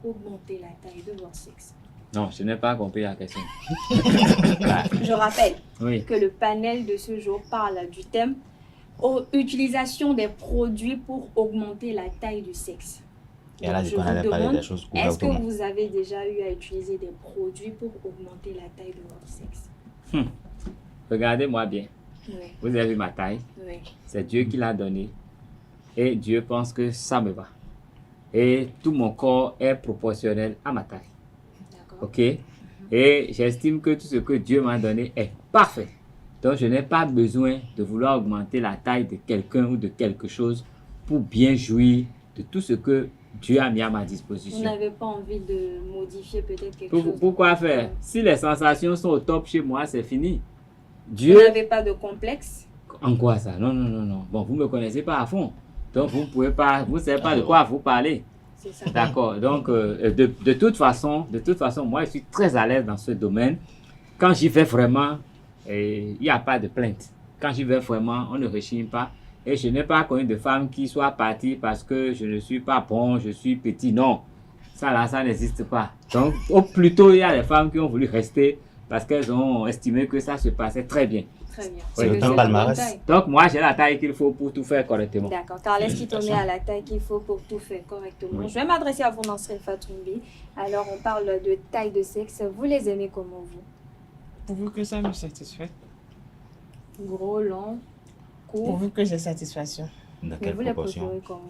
Speaker 1: augmenter la taille de votre sexe?
Speaker 13: Non, je n'ai pas compris la question.
Speaker 1: Je rappelle
Speaker 13: Oui.
Speaker 1: que le panel de ce jour parle du thème utilisation des produits pour augmenter la taille du sexe.
Speaker 11: Et là,
Speaker 1: je
Speaker 11: on allait
Speaker 1: vous
Speaker 11: parler
Speaker 1: demande,
Speaker 11: des choses
Speaker 1: est-ce que
Speaker 11: ouvertement.
Speaker 1: vous avez déjà eu à utiliser des produits pour augmenter la taille de votre sexe?
Speaker 13: Regardez-moi bien.
Speaker 1: Oui.
Speaker 13: Vous avez vu ma taille.
Speaker 1: Oui.
Speaker 13: C'est Dieu qui l'a donnée. Et Dieu pense que ça me va. Et tout mon corps est proportionnel à ma taille. Ok? Et j'estime que tout ce que Dieu m'a donné est parfait. Donc, je n'ai pas besoin de vouloir augmenter la taille de quelqu'un ou de quelque chose pour bien jouir de tout ce que Dieu a mis à ma disposition.
Speaker 1: Vous n'avez pas envie de modifier peut-être quelque chose?
Speaker 13: Pourquoi faire? Si les sensations sont au top chez moi, c'est fini. Dieu...
Speaker 1: Vous n'avez pas de complexe?
Speaker 13: En quoi ça? Non, non, non, non. Bon, vous ne me connaissez pas à fond. Donc, vous ne savez pas de quoi vous parlez.
Speaker 1: C'est ça.
Speaker 13: D'accord. Donc, de toute façon, moi, je suis très à l'aise dans ce domaine. Quand j'y vais vraiment, il n'y a pas de plainte. Quand j'y vais vraiment, on ne rechigne pas. Et je n'ai pas connu de femme qui soit partie parce que je ne suis pas bon, je suis petit. Non, ça là, ça n'existe pas. Donc, plutôt, il y a des femmes qui ont voulu rester parce qu'elles ont estimé que ça se passait très bien.
Speaker 1: Très bien.
Speaker 13: Oui.
Speaker 11: C'est un palmarès.
Speaker 13: Donc, moi, j'ai la taille qu'il faut pour tout faire correctement.
Speaker 1: D'accord. Carles Kitome a la taille qu'il faut pour tout faire correctement.
Speaker 13: Oui.
Speaker 1: Je vais m'adresser à vous, Nasrin Fatoumbe. Alors, on parle de taille de sexe. Vous les aimez comment, vous?
Speaker 12: Pourvu que ça me satisfait.
Speaker 1: Gros, long, court.
Speaker 12: Pourvu que j'ai satisfaction.
Speaker 11: Dans
Speaker 1: Mais
Speaker 11: quelle
Speaker 1: vous les
Speaker 11: proportion?
Speaker 1: préférez comment?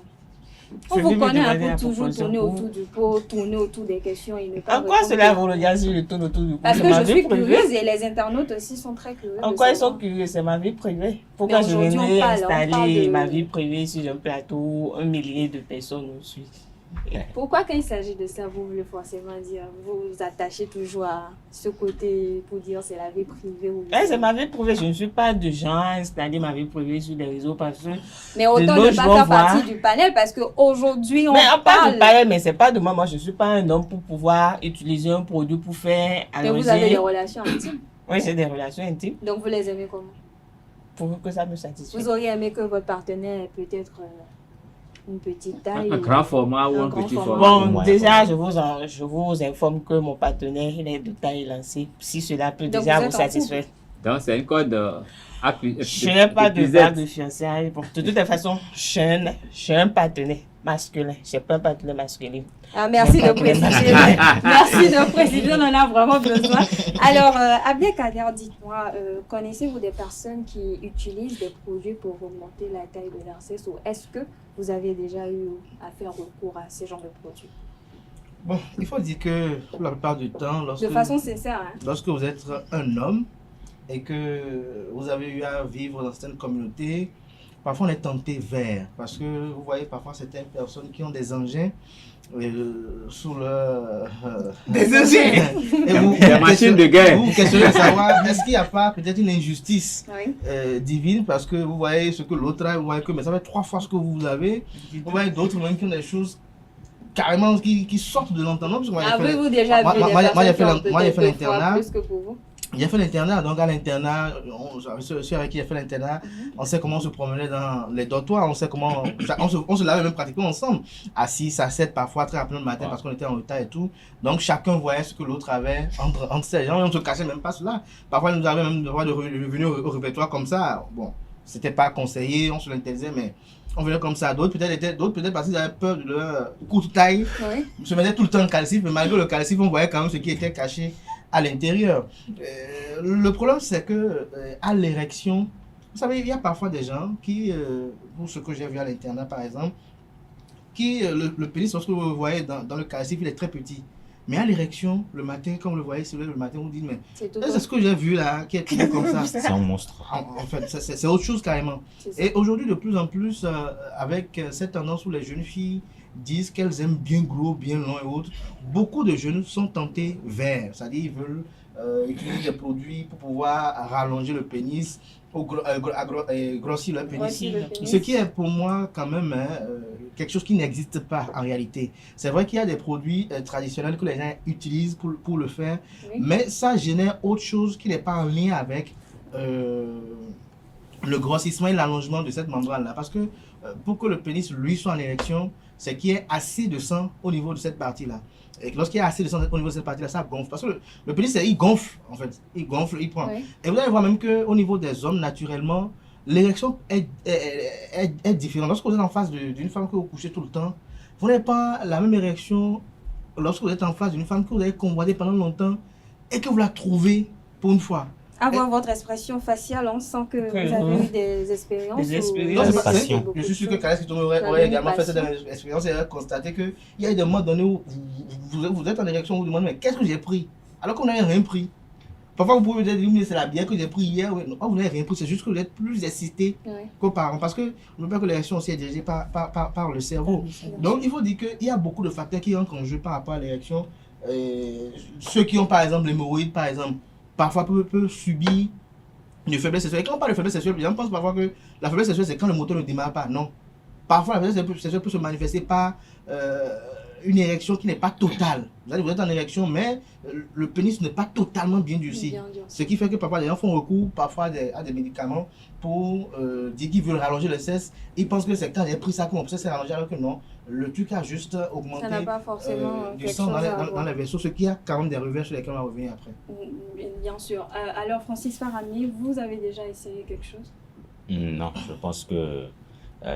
Speaker 12: Je
Speaker 1: On
Speaker 12: vais
Speaker 1: vous
Speaker 12: me
Speaker 1: connaît
Speaker 12: demander
Speaker 1: un
Speaker 12: la
Speaker 1: peu toujours
Speaker 12: proportion
Speaker 1: tourner
Speaker 12: pour-
Speaker 1: autour du pot, tourner autour des questions et ne pas
Speaker 12: En quoi
Speaker 1: répondre.
Speaker 12: cela vous regarde si je tourne autour du pot?
Speaker 1: Parce
Speaker 12: C'est
Speaker 1: que
Speaker 12: ma
Speaker 1: je
Speaker 12: vie
Speaker 1: suis
Speaker 12: privée.
Speaker 1: curieuse et les internautes aussi sont très curieux.
Speaker 12: En
Speaker 1: de
Speaker 12: quoi ils
Speaker 1: savoir.
Speaker 12: sont curieux? C'est ma vie privée. Pourquoi
Speaker 1: Mais
Speaker 12: je
Speaker 1: aujourd'hui,
Speaker 12: viendrais
Speaker 1: on parle
Speaker 12: installer
Speaker 1: de-
Speaker 12: ma vie privée sur un plateau, 1 millier de personnes nous suivent?
Speaker 1: Pourquoi quand il s'agit de ça, vous voulez forcément dire, vous vous attachez toujours à ce côté pour dire c'est la vie privée ou...
Speaker 12: C'est ma vie privée. Je ne suis pas de genre à installer ma vie privée sur les réseaux parce que...
Speaker 1: Mais autant
Speaker 12: de
Speaker 1: ne pas
Speaker 12: nos
Speaker 1: faire
Speaker 12: jours,
Speaker 1: partie
Speaker 12: voir-
Speaker 1: du panel parce qu'aujourd'hui on
Speaker 12: Mais on parle
Speaker 1: parle...
Speaker 12: de pareil, mais c'est pas de moi. Moi, je ne suis pas un homme pour pouvoir utiliser un produit pour faire
Speaker 1: Mais
Speaker 12: allonger.
Speaker 1: vous avez des relations intimes.
Speaker 12: Oui, j'ai des relations intimes.
Speaker 1: Donc vous les aimez comment?
Speaker 12: Pour que ça me satisfasse.
Speaker 1: Vous auriez aimé que votre partenaire ait peut-être une petite taille?
Speaker 13: Un grand format ou un
Speaker 1: grand
Speaker 13: petit
Speaker 1: format.
Speaker 13: format.
Speaker 12: Bon, déjà, je vous informe que mon partenaire, il est de taille lancée. Si cela peut
Speaker 1: Donc
Speaker 12: déjà
Speaker 1: vous
Speaker 12: vous
Speaker 1: êtes en
Speaker 12: satisfaire.
Speaker 13: Donc, c'est une code
Speaker 12: Je n'ai pas de part de fiançailles. Bon, de toutes les façons, j'ai un partenaire masculin. Je n'ai pas un partenaire masculin.
Speaker 1: Ah, merci de préciser. Merci de préciser, on en a vraiment besoin. Alors, Abdelkader, dites-moi, connaissez-vous des personnes qui utilisent des produits pour augmenter la taille de leur sexe ou est-ce que vous avez déjà eu à faire recours à ce genre de produits?
Speaker 3: Bon, il faut dire que la plupart du temps,
Speaker 1: de façon sincère, hein?
Speaker 3: Lorsque vous êtes un homme et que vous avez eu à vivre dans certaines communautés, parfois on est tenté vers, parce que vous voyez parfois certaines personnes qui ont des engins sous leur...
Speaker 12: des engins
Speaker 3: et vous,
Speaker 13: des machines de guerre.
Speaker 3: Vous questionnez de savoir, est-ce qu'il n'y a pas peut-être une injustice
Speaker 1: oui.
Speaker 3: Divine, parce que vous voyez ce que l'autre a, vous voyez que mais ça fait 3 fois ce que vous avez, vous voyez d'autres même qui ont des choses carrément qui sortent de l'entendement.
Speaker 1: Avez-vous déjà vu des personnes qui ont
Speaker 3: fait l'internat
Speaker 1: plus que pour vous?
Speaker 3: J'ai fait l'internat, donc à l'internat, ceux avec qui j'ai fait l'internat, on sait comment on se promenait dans les dortoirs, on sait comment, on se lavait même pratiquement ensemble, à 6, à 7, parfois très rapidement le matin parce qu'on était en retard et tout. Donc chacun voyait ce que l'autre avait entre ses gens et on ne se cachait même pas cela. Parfois nous avions même le droit de venir au répertoire comme ça. Bon, c'était pas conseillé, on se l'interdisait, mais on venait comme ça. D'autres peut-être parce qu'ils avaient peur de leur courte taille, se mettaient tout le temps en calcif, mais malgré le calcif, on voyait quand même ce qui était caché à l'intérieur. Le problème, c'est que à l'érection, vous savez, il y a parfois des gens qui, pour ce que j'ai vu à l'internat par exemple, qui, le pénis, lorsque vous le voyez dans le calcif, il est très petit. Mais à l'érection, le matin, quand vous le voyez, le matin, vous dites, mais c'est ce que j'ai vu là, qui est tout comme ça.
Speaker 11: C'est un monstre.
Speaker 3: En fait, c'est autre chose carrément. Et aujourd'hui, de plus en plus, avec cette tendance où les jeunes filles disent qu'elles aiment bien gros, bien long et autres, beaucoup de jeunes sont tentés vers, c'est-à-dire ils veulent utiliser des produits pour pouvoir rallonger le pénis ou grossir le pénis. Ce qui est pour moi quand même quelque chose qui n'existe pas en réalité. C'est vrai qu'il y a des produits traditionnels que les gens utilisent pour le faire, mais ça génère autre chose qui n'est pas en lien avec le grossissement et l'allongement de cette membrane-là. Parce que pour que le pénis, lui, soit en érection, c'est qu'il y ait assez de sang au niveau de cette partie-là. Et lorsqu'il y a assez de sang au niveau de cette partie-là, ça gonfle. Parce que le pénis, il gonfle, en fait. Il gonfle, il prend. Et vous allez voir même qu'au niveau des hommes, naturellement, l'érection est différente. Lorsque vous êtes en face d'une femme que vous couchez tout le temps, vous n'avez pas la même érection lorsque vous êtes en face d'une femme que vous avez convoitée pendant longtemps et que vous la trouvez pour une fois.
Speaker 1: Avoir votre expression faciale, on sent que vous avez eu des expériences.
Speaker 3: Je suis sûr que Kales Kitome aurait également fait cette expérience et aurait constaté qu'il y a des moments donnés où vous êtes en érection, vous vous demandez mais qu'est-ce que j'ai pris alors qu'on n'avait rien pris. Parfois vous pouvez vous dire mais c'est la bière que j'ai pris hier. Oui. Non, vous n'avez rien pris, c'est juste que vous êtes plus excité qu'auparavant. Parce que je ne veux pas que l'érection aussi est dirigée par le cerveau. Donc il faut dire qu'il y a beaucoup de facteurs qui entrent en jeu par rapport à l'érection. Ceux qui ont par exemple l'hémorroïde par exemple, parfois peut subir une faiblesse sexuelle. Et quand on parle de faiblesse sexuelle, les gens pensent parfois que la faiblesse sexuelle, c'est quand le moteur ne démarre pas. Non. Parfois, la faiblesse sexuelle peut se manifester par une érection qui n'est pas totale. Vous êtes en érection, mais le pénis n'est pas totalement bien durci. Ce qui fait que parfois, les gens font recours parfois à des médicaments pour dire qu'ils veulent rallonger le sexe. Ils pensent que c'est quand j'ai pris ça que mon sexe s'est rallongé, alors que non. Le truc a juste augmenté du sang dans les vaisseaux, ce qui a quand même des revers sur lesquels on va revenir après.
Speaker 1: Bien sûr. Alors, Francis Farami, vous avez déjà essayé quelque chose?
Speaker 11: Non, je pense que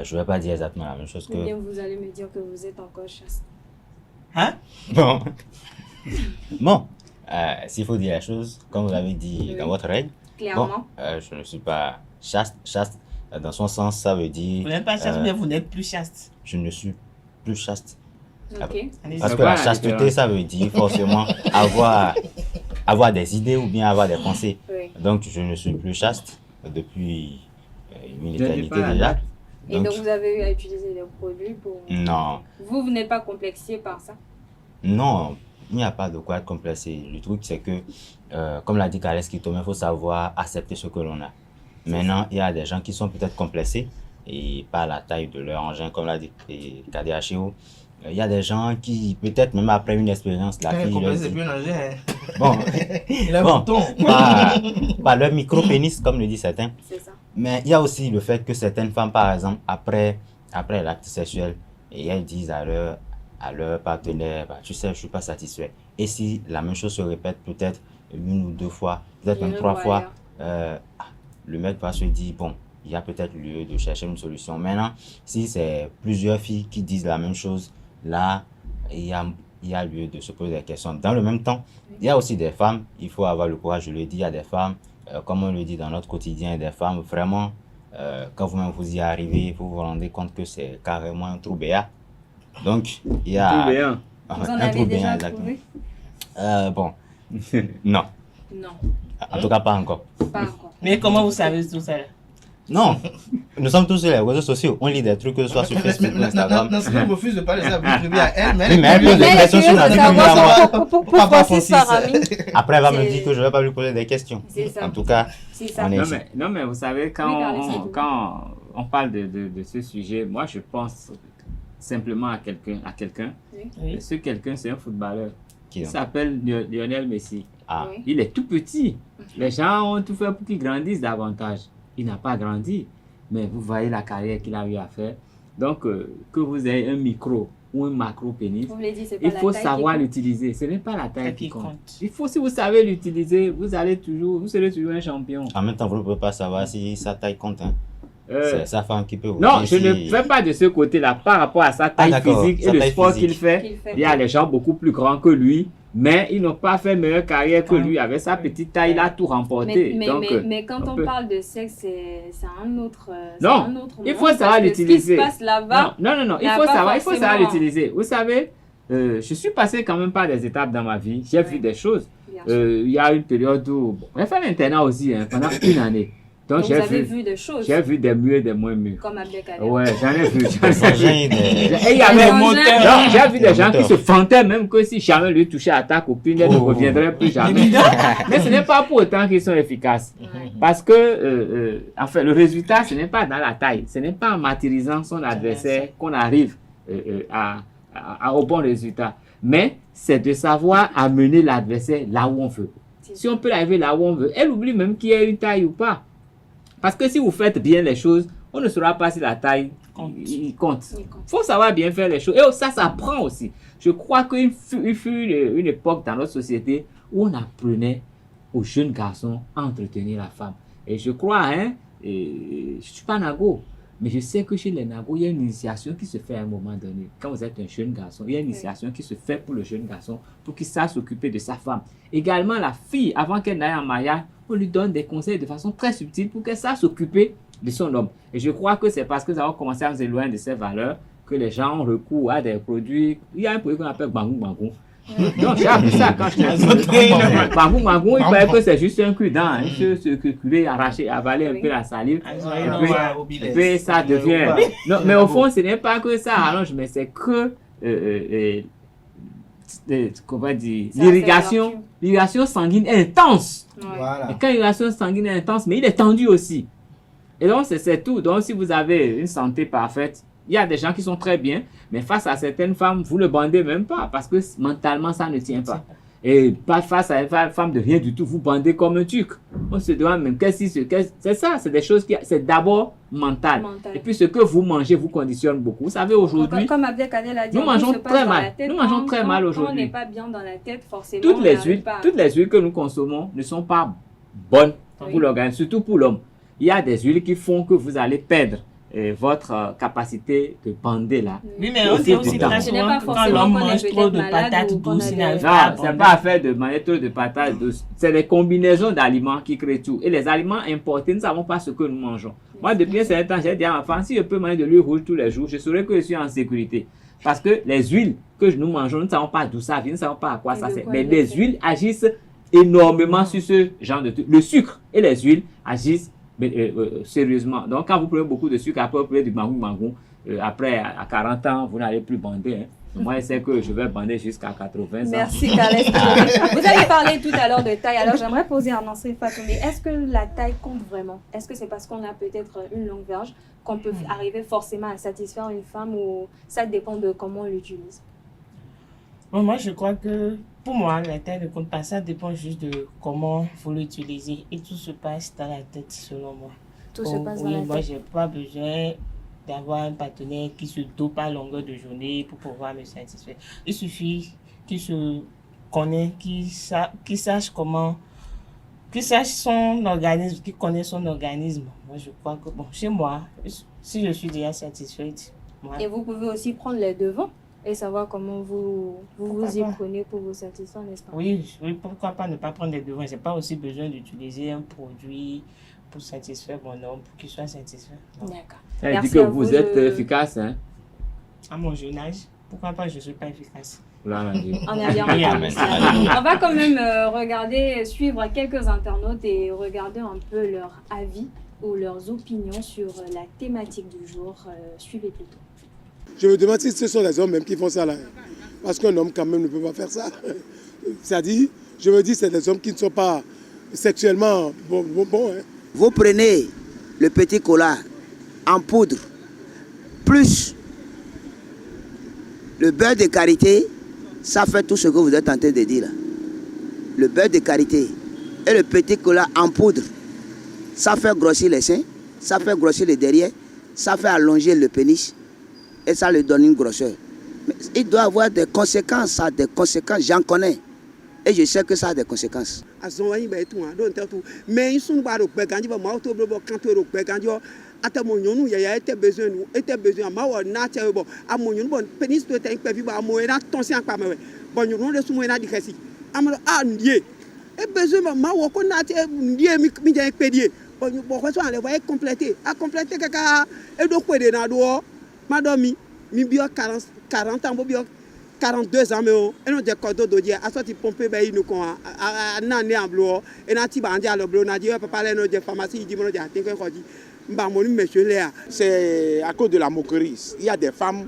Speaker 11: je ne vais pas dire exactement la même chose que...
Speaker 1: Ou bien vous allez me dire que vous êtes encore chaste.
Speaker 11: Hein? Bon, s'il faut dire la chose, comme vous l'avez dit dans votre règle,
Speaker 1: clairement,
Speaker 11: je ne suis pas chaste. Chaste, dans son sens, ça veut dire...
Speaker 12: Vous n'êtes pas chaste, mais vous n'êtes plus chaste.
Speaker 11: Je ne suis plus chaste.
Speaker 1: Okay.
Speaker 11: Parce que la chasteté, ça veut dire forcément avoir des idées ou bien avoir des pensées. Donc, je ne suis plus chaste depuis une éternité déjà.
Speaker 1: Et donc, vous avez eu à utiliser des produits pour...
Speaker 11: Non.
Speaker 1: Vous n'êtes pas complexé par ça?
Speaker 11: Non, il n'y a pas de quoi être complexé. Le truc, c'est que, comme l'a dit Kales Kitome, il faut savoir accepter ce que l'on a. Maintenant, il y a des gens qui sont peut-être complexés et par la taille de leur engin, comme l'a dit KDHO. Il y a des gens qui, peut-être même après une expérience, la fille...
Speaker 3: C'est plus un engin.
Speaker 11: Par leur micro-pénis, comme le dit certains.
Speaker 1: C'est ça.
Speaker 11: Mais il y a aussi le fait que certaines femmes, par exemple, après l'acte sexuel, et elles disent à leur partenaire, tu sais, je ne suis pas satisfait. Et si la même chose se répète peut-être 1 ou 2 fois, peut-être même 3 fois, le mec va se dire, bon, il y a peut-être lieu de chercher une solution. Maintenant, si c'est plusieurs filles qui disent la même chose, là, il y a lieu de se poser des questions. Dans le même temps, il y a aussi des femmes, il faut avoir le courage, je le dis, il y a des femmes, comme on le dit dans notre quotidien, des femmes vraiment, quand vous-même vous y arrivez, vous vous rendez compte que c'est carrément un trou béat. Donc, il y a...
Speaker 1: Un trou béant. Vous en avez déjà trouvé?
Speaker 11: Bon, non.
Speaker 1: Non.
Speaker 11: En tout cas, pas encore.
Speaker 1: Pas encore.
Speaker 12: Mais comment vous savez tout ça là?
Speaker 11: Non, nous sommes tous sur les réseaux sociaux. On lit des trucs, que ce soit sur Facebook ou Instagram.
Speaker 3: Non, c'est refuse de parler de ça à elle.
Speaker 11: Oui, mais elle pose des questions sur la vie.
Speaker 1: Pour Francis Parami.
Speaker 11: Après, elle va me dire que je ne vais pas lui poser des questions. En tout cas,
Speaker 13: on est ici. Non, mais vous savez, quand on parle de ce sujet, moi, je pense simplement à quelqu'un. Oui. Ce quelqu'un, c'est un footballeur. Il s'appelle Lionel Messi.
Speaker 11: Ah.
Speaker 13: Il est tout petit. Les gens ont tout fait pour qu'il grandisse davantage. Il n'a pas grandi, mais vous voyez la carrière qu'il a eu à faire. Donc, que vous ayez un micro ou un macro-pénis, il faut savoir l'utiliser. Ce n'est pas la taille qui compte. Il faut, si vous savez l'utiliser, vous serez toujours un champion.
Speaker 11: En même temps, vous ne pouvez pas savoir si sa taille compte. C'est sa femme qui peut vous
Speaker 13: Non, je ne fais pas de ce côté-là. Par rapport à sa taille physique et le sport qu'il fait, il y a des gens beaucoup plus grands que lui. Mais ils n'ont pas fait meilleure carrière que lui. Avec sa petite taille, il a tout remporté.
Speaker 1: Mais quand on parle de sexe, c'est un autre.
Speaker 13: Non, il faut savoir l'utiliser.
Speaker 1: Ce qui se passe là-bas.
Speaker 13: Non, il faut savoir l'utiliser. Vous savez, je suis passé quand même par des étapes dans ma vie. J'ai vu des choses. Il y a une période où. J'ai fait l'internat aussi pendant une année. Donc
Speaker 1: vous avez vu des choses.
Speaker 13: J'ai vu des mûrs et des moins mûrs.
Speaker 1: Comme Abdelkader.
Speaker 13: Ouais, j'en ai vu. J'ai vu des gens qui se fantaient même que si jamais lui touchait à ta copine, elle ne reviendrait plus jamais. Mais ce n'est pas pour autant qu'ils sont efficaces. Parce que, enfin, le résultat, ce n'est pas dans la taille. Ce n'est pas en martyrisant son adversaire qu'on arrive au bon résultat. Mais c'est de savoir amener l'adversaire là où on veut. Si on peut l'arriver là où on veut, elle oublie même qu'il y a une taille ou pas. Parce que si vous faites bien les choses, on ne saura pas si la taille compte. Il faut savoir bien faire les choses. Et ça s'apprend aussi. Je crois qu'il fut une époque dans notre société où on apprenait aux jeunes garçons à entretenir la femme. Et je crois, je ne suis pas nago, mais je sais que chez les nagos, il y a une initiation qui se fait à un moment donné. Quand vous êtes un jeune garçon, il y a une initiation qui se fait pour le jeune garçon pour qu'il sache s'occuper de sa femme. Également, la fille, avant qu'elle n'aille en mariage, on lui donne des conseils de façon très subtile pour qu'elle sache s'occuper de son homme. Et je crois que c'est parce que nous avons commencé à nous éloigner de ces valeurs que les gens ont recours à des produits. Il y a un produit qu'on appelle bangou bangou. Donc j'ai appris ça quand j'étais bangou bangou, il paraît que c'est juste un cul-dent. Il faut se culer, arracher, avaler un peu la salive. Et puis ça devient... Non, mais au fond, ce n'est pas que ça allonge, mais c'est que... comment dire, l'irrigation sanguine est intense. Voilà. Et quand l'irrigation sanguine est intense, mais il est tendu aussi. Et donc, c'est tout. Donc, si vous avez une santé parfaite, il y a des gens qui sont très bien, mais face à certaines femmes, vous ne bandez même pas parce que mentalement, ça ne tient pas. Et pas face à une femme de rien du tout, vous bandez comme un tuc. On se demande même c'est ça, c'est des choses c'est d'abord mental. Et puis ce que vous mangez vous conditionne beaucoup. Vous savez, aujourd'hui,
Speaker 1: comme Abdelkader l'a dit,
Speaker 13: nous mangeons très mal. Nous mangeons très mal aujourd'hui.
Speaker 1: On n'est pas bien dans la tête, forcément.
Speaker 13: Toutes les huiles que nous consommons ne sont pas bonnes pour l'organisme, surtout pour l'homme. Il y a des huiles qui font que vous allez perdre votre capacité de bander là.
Speaker 12: Oui, mais on dit aussi très souvent que quand l'homme mange trop de patates douces, il n'arrive pas à bander.
Speaker 13: C'est pas affaire de manger trop de patates douces. C'est les combinaisons d'aliments qui créent tout. Et les aliments importés, nous ne savons pas ce que nous mangeons. Moi, depuis un certain temps, j'ai dit à ma femme, si je peux manger de l'huile rouge tous les jours, je saurais que je suis en sécurité. Parce que les huiles que nous mangeons, nous ne savons pas d'où ça vient, nous ne savons pas à quoi ça sert. Mais les huiles agissent énormément sur ce genre de trucs. Le sucre et les huiles agissent sérieusement. Donc, quand vous prenez beaucoup de sucre, après vous prenez du mangou, après à 40 ans, vous n'allez plus bander. Moi, je sais que je vais bander jusqu'à 80 ans.
Speaker 1: Merci, Khaled. Vous avez parlé tout à l'heure de taille. Alors, j'aimerais poser à Nansé Fatoumé. Est-ce que la taille compte vraiment? Est-ce que c'est parce qu'on a peut-être une longue verge qu'on peut arriver forcément à satisfaire une femme ou ça dépend de comment on l'utilise?
Speaker 12: Bon, moi, je crois que pour moi, la taille ne compte pas. Ça dépend juste de comment vous l'utilisez. Et tout se passe dans la tête, selon moi.
Speaker 1: Tout se passe dans la tête.
Speaker 12: Moi, je n'ai pas besoin d'avoir un partenaire qui se dope à longueur de journée pour pouvoir me satisfaire. Il suffit qu'il se connaisse, qu'il sache comment Qui sache son organisme, qui connaît son organisme. Moi, je crois que, bon, chez moi, si je suis déjà satisfaite. Moi,
Speaker 1: Et vous pouvez aussi prendre les devants et savoir comment vous y
Speaker 12: pas?
Speaker 1: prenez pour vous satisfaire, n'est-ce pas?
Speaker 12: oui, pourquoi pas ne pas prendre les devants. J'ai pas aussi besoin d'utiliser un produit pour satisfaire mon homme, pour qu'il soit satisfait. Non.
Speaker 1: D'accord.
Speaker 13: Ça dit
Speaker 1: Merci
Speaker 13: que
Speaker 1: à
Speaker 13: vous
Speaker 1: vous,
Speaker 13: êtes efficace, hein?
Speaker 12: À mon jeune âge, pourquoi pas je ne suis pas efficace?
Speaker 13: Voilà,
Speaker 1: On est bien
Speaker 12: Oui,
Speaker 1: entendu. On va quand même suivre quelques internautes et regarder un peu leur avis ou leurs opinions sur la thématique du jour. Suivez plutôt.
Speaker 9: Je me demande si ce sont les hommes même qui font ça là. Parce qu'un homme quand même ne peut pas faire ça. C'est-à-dire, je me dis c'est des hommes qui ne sont pas sexuellement bons. Hein.
Speaker 14: Vous prenez le petit cola en poudre, plus le beurre de karité, ça fait tout ce que vous êtes en train de dire là. Le beurre de karité et le petit cola en poudre, ça fait grossir les seins, ça fait grossir le derrière, ça fait allonger le pénis et ça lui donne une grosseur. Mais il doit avoir des conséquences, ça, des conséquences, j'en connais. Et je sais que ça a des conséquences.
Speaker 7: Mais ils sont pas au Pégandi, moi, quand au Pégandi, à mon yon, il y a été besoin, ma nature, à mon yon, pénis de temps, à mon état, ton sien pas me. Bon, you know, le soumena di Kessi. Amalo, ndié. Et besoin, ma wakon nature, ndié, mi j'ai pédié. Bon, you pourquoi on les voit compléter. À compléter, caca, et donc, quoi de nado, madame, mi bio 40 ans, bio 42 ans, mais on a des codes de dire, à soit tu pompes, ben, nous, à nané en bleu, et n'a-t-il pas à le bleu, n'a dit, pas parler de pharmacie, il dit, mon dieu, t'es qu'on dit.
Speaker 10: C'est à cause de la moquerie. Il y a des femmes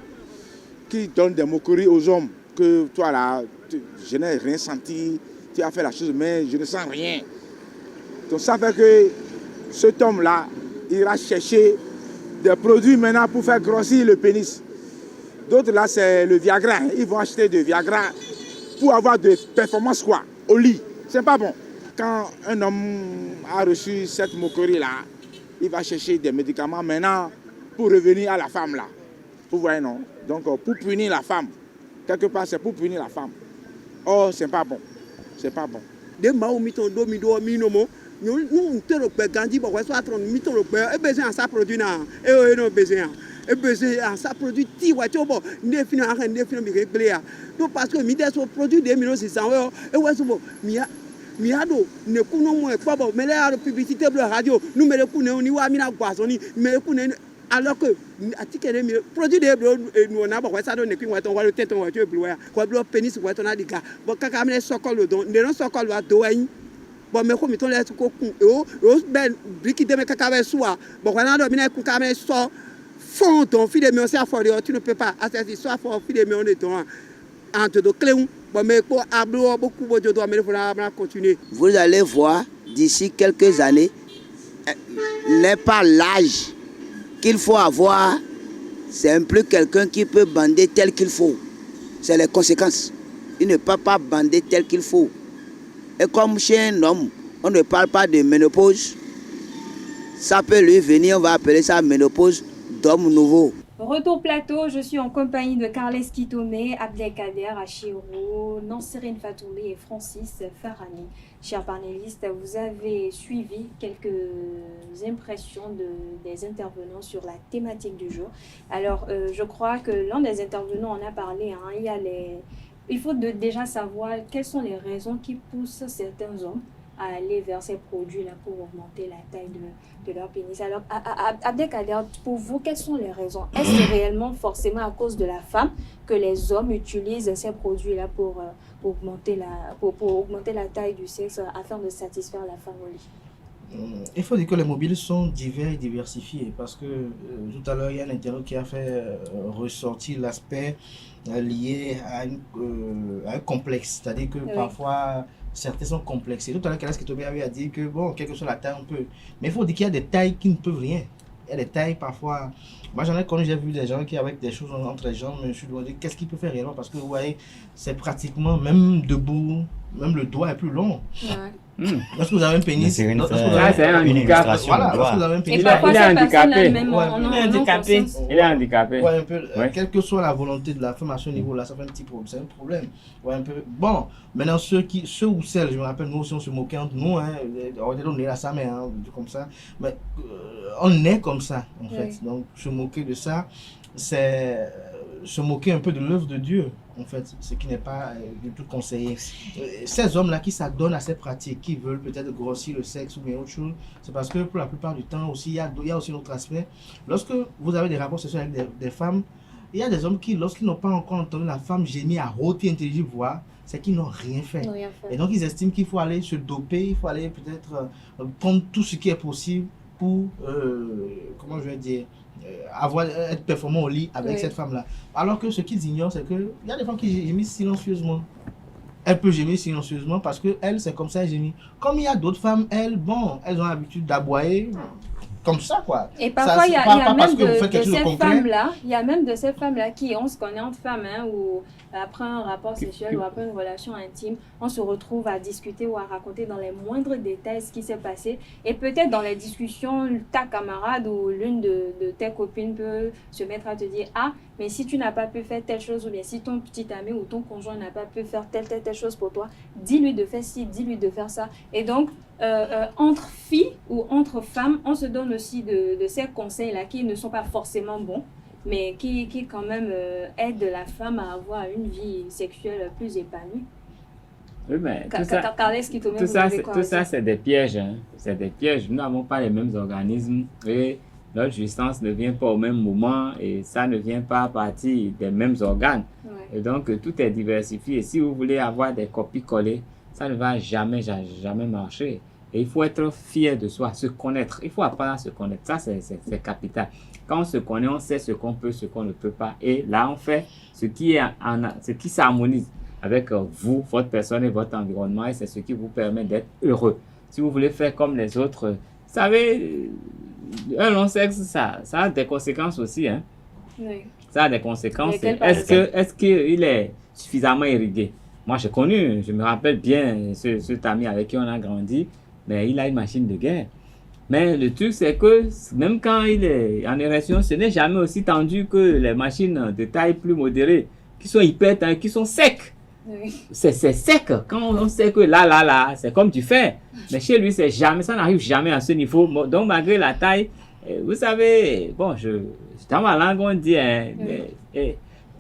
Speaker 10: qui donnent des moqueries aux hommes. Que toi là, je n'ai rien senti, tu as fait la chose, mais je ne sens rien. Donc ça fait que cet homme-là, il ira chercher des produits maintenant pour faire grossir le pénis. D'autres là, c'est le Viagra. Ils vont acheter du Viagra pour avoir des performances quoi, au lit. C'est pas bon. Quand un homme a reçu cette moquerie-là, il va chercher des médicaments maintenant pour revenir à la femme là. Vous voyez, non? Donc, pour punir la femme. Quelque part, c'est pour punir la femme. Oh, c'est pas bon. C'est pas bon.
Speaker 7: De Mao miton do mi do mi no mo. Nous te le Pégandi, bon, soit on miton le Pégandi, et besoin à ça produit na. Et non besoin. Et besoin à ça produit ti wa chobo. Ne fini à rien, ne fini mi réglé. Donc parce que mi des produit des 1600 et ouais so miado ne kuno mo e pabo mais la publicité de la radio nous me le kuno ni wa mi na gwazoni me le kuno alors que atikene mi produit de nous na ba ça do ne kwin wa ton wa le teton wa tu bloya ko blo pénis wa ton na diga bo kaka me sokol don ne non sokol wa do yin bo me ko mi ton le ko kun o ben briki de me kaka ba soa bo na do mi na ku ka me so fond ton fille de me aussi à fort tu ne peux pas à cette histoire fort fille de me on est ton entre de clé.
Speaker 14: Vous allez voir, d'ici quelques années, n'est pas l'âge qu'il faut avoir, c'est un peu quelqu'un qui peut bander tel qu'il faut. C'est les conséquences. Il ne peut pas bander tel qu'il faut. Et comme chez un homme, on ne parle pas de ménopause, ça peut lui venir, on va appeler ça ménopause d'homme nouveau.
Speaker 1: Retour plateau, je suis en compagnie de Carles Kitomé, Abdelkader Achiro, Nanserine Fatoumé et Francis Farani. Chers panélistes, vous avez suivi quelques impressions des intervenants sur la thématique du jour. Alors, je crois que l'un des intervenants en a parlé. Il faut déjà savoir quelles sont les raisons qui poussent certains hommes à aller vers ces produits-là pour augmenter la taille de leur pénis. Alors, Abdelkader, pour vous, quelles sont les raisons? Est-ce réellement forcément à cause de la femme que les hommes utilisent ces produits-là pour augmenter la taille du sexe afin de satisfaire la femme au lit?
Speaker 3: Il faut dire que les mobiles sont divers et diversifiés parce que tout à l'heure, il y a un internaute qui a fait ressortir l'aspect lié à un complexe. C'est-à-dire que parfois, certains sont complexés. Tout à l'heure, Carles Kitomé avait dit que, bon, quelle que soit la taille, on peut. Mais il faut dire qu'il y a des tailles qui ne peuvent rien. Il y a des tailles parfois. Moi, j'en ai connu, j'ai vu des gens qui, avec des choses entre les jambes, je me suis demandé qu'est-ce qu'il peut faire réellement parce que, vous voyez, c'est pratiquement, même debout, même le doigt est plus long.
Speaker 1: Ouais.
Speaker 3: Lorsque vous avez un pénis,
Speaker 11: C'est une
Speaker 13: handicap.
Speaker 3: Voilà, lorsque vous avez un pénis,
Speaker 13: il est handicapé. Il est handicapé.
Speaker 3: Ouais, un peu, quelle que soit la volonté de la femme à ce niveau-là, ça fait un petit problème. C'est un problème. Ouais, un peu. Bon, maintenant, ceux ou celles, je me rappelle, nous aussi, on se moquait entre nous, hein, on est à sa mère, hein, comme ça. Mais on est comme ça, en fait. Donc, se moquer de ça, c'est se moquer un peu de l'œuvre de Dieu, en fait, ce qui n'est pas du tout conseillé. Ces hommes-là qui s'adonnent à ces pratiques, qui veulent peut-être grossir le sexe ou bien autre chose, c'est parce que pour la plupart du temps aussi, il y a aussi notre aspect. Lorsque vous avez des rapports sexuels avec des femmes, il y a des hommes qui, lorsqu'ils n'ont pas encore entendu la femme gémir à haute et intelligible voix, c'est qu'ils n'ont rien fait. Et donc ils estiment qu'il faut aller se doper, il faut aller peut-être prendre tout ce qui est possible pour, comment je vais dire, être performant au lit avec cette femme-là. Alors que ce qu'ils ignorent, c'est qu'il y a des femmes qui gémissent silencieusement. Elle peut gémir silencieusement parce qu'elle, c'est comme ça, elle gémit. Comme il y a d'autres femmes, elles ont l'habitude d'aboyer comme ça, quoi.
Speaker 1: Et parfois, il y a même de ces femmes-là qui, on se connaît entre femmes, hein, ou après un rapport sexuel ou après une relation intime, on se retrouve à discuter ou à raconter dans les moindres détails ce qui s'est passé. Et peut-être dans les discussions, ta camarade ou l'une de tes copines peut se mettre à te dire « Ah, mais si tu n'as pas pu faire telle chose, ou bien si ton petit ami ou ton conjoint n'a pas pu faire telle chose pour toi, dis-lui de faire ci, dis-lui de faire ça. » Et donc, entre filles ou entre femmes, on se donne aussi de ces conseils-là qui ne sont pas forcément bons, mais qui quand même aident la femme à avoir une vie sexuelle plus épanouie.
Speaker 13: Oui, mais tout ça, c'est des pièges. Hein. C'est des pièges. Nous n'avons pas les mêmes organismes et notre jouissance ne vient pas au même moment et ça ne vient pas à partir des mêmes organes. Ouais. Et donc, tout est diversifié. Si vous voulez avoir des copies collées, ça ne va jamais marcher. Et il faut être fier de soi, se connaître. Il faut apprendre à se connaître. Ça, c'est capital. Quand on se connaît, on sait ce qu'on peut, ce qu'on ne peut pas. Et là, on fait ce qui s'harmonise avec vous, votre personne et votre environnement. Et c'est ce qui vous permet d'être heureux. Si vous voulez faire comme les autres, vous savez, un long sexe, ça a des conséquences aussi. Hein? Oui. Ça a des conséquences. Est-ce qu'il est suffisamment irrigué? Moi, j'ai connu, je me rappelle bien cet ami avec qui on a grandi, mais il a une machine de guerre. Mais le truc, c'est que même quand il est en érection, ce n'est jamais aussi tendu que les machines de taille plus modérée, qui sont hyper tendues, qui sont secs. Oui. C'est sec. Quand on sait que là, c'est comme du fer. Mais chez lui, ça n'arrive jamais à ce niveau. Donc, malgré la taille, vous savez, bon, dans ma langue, on dit,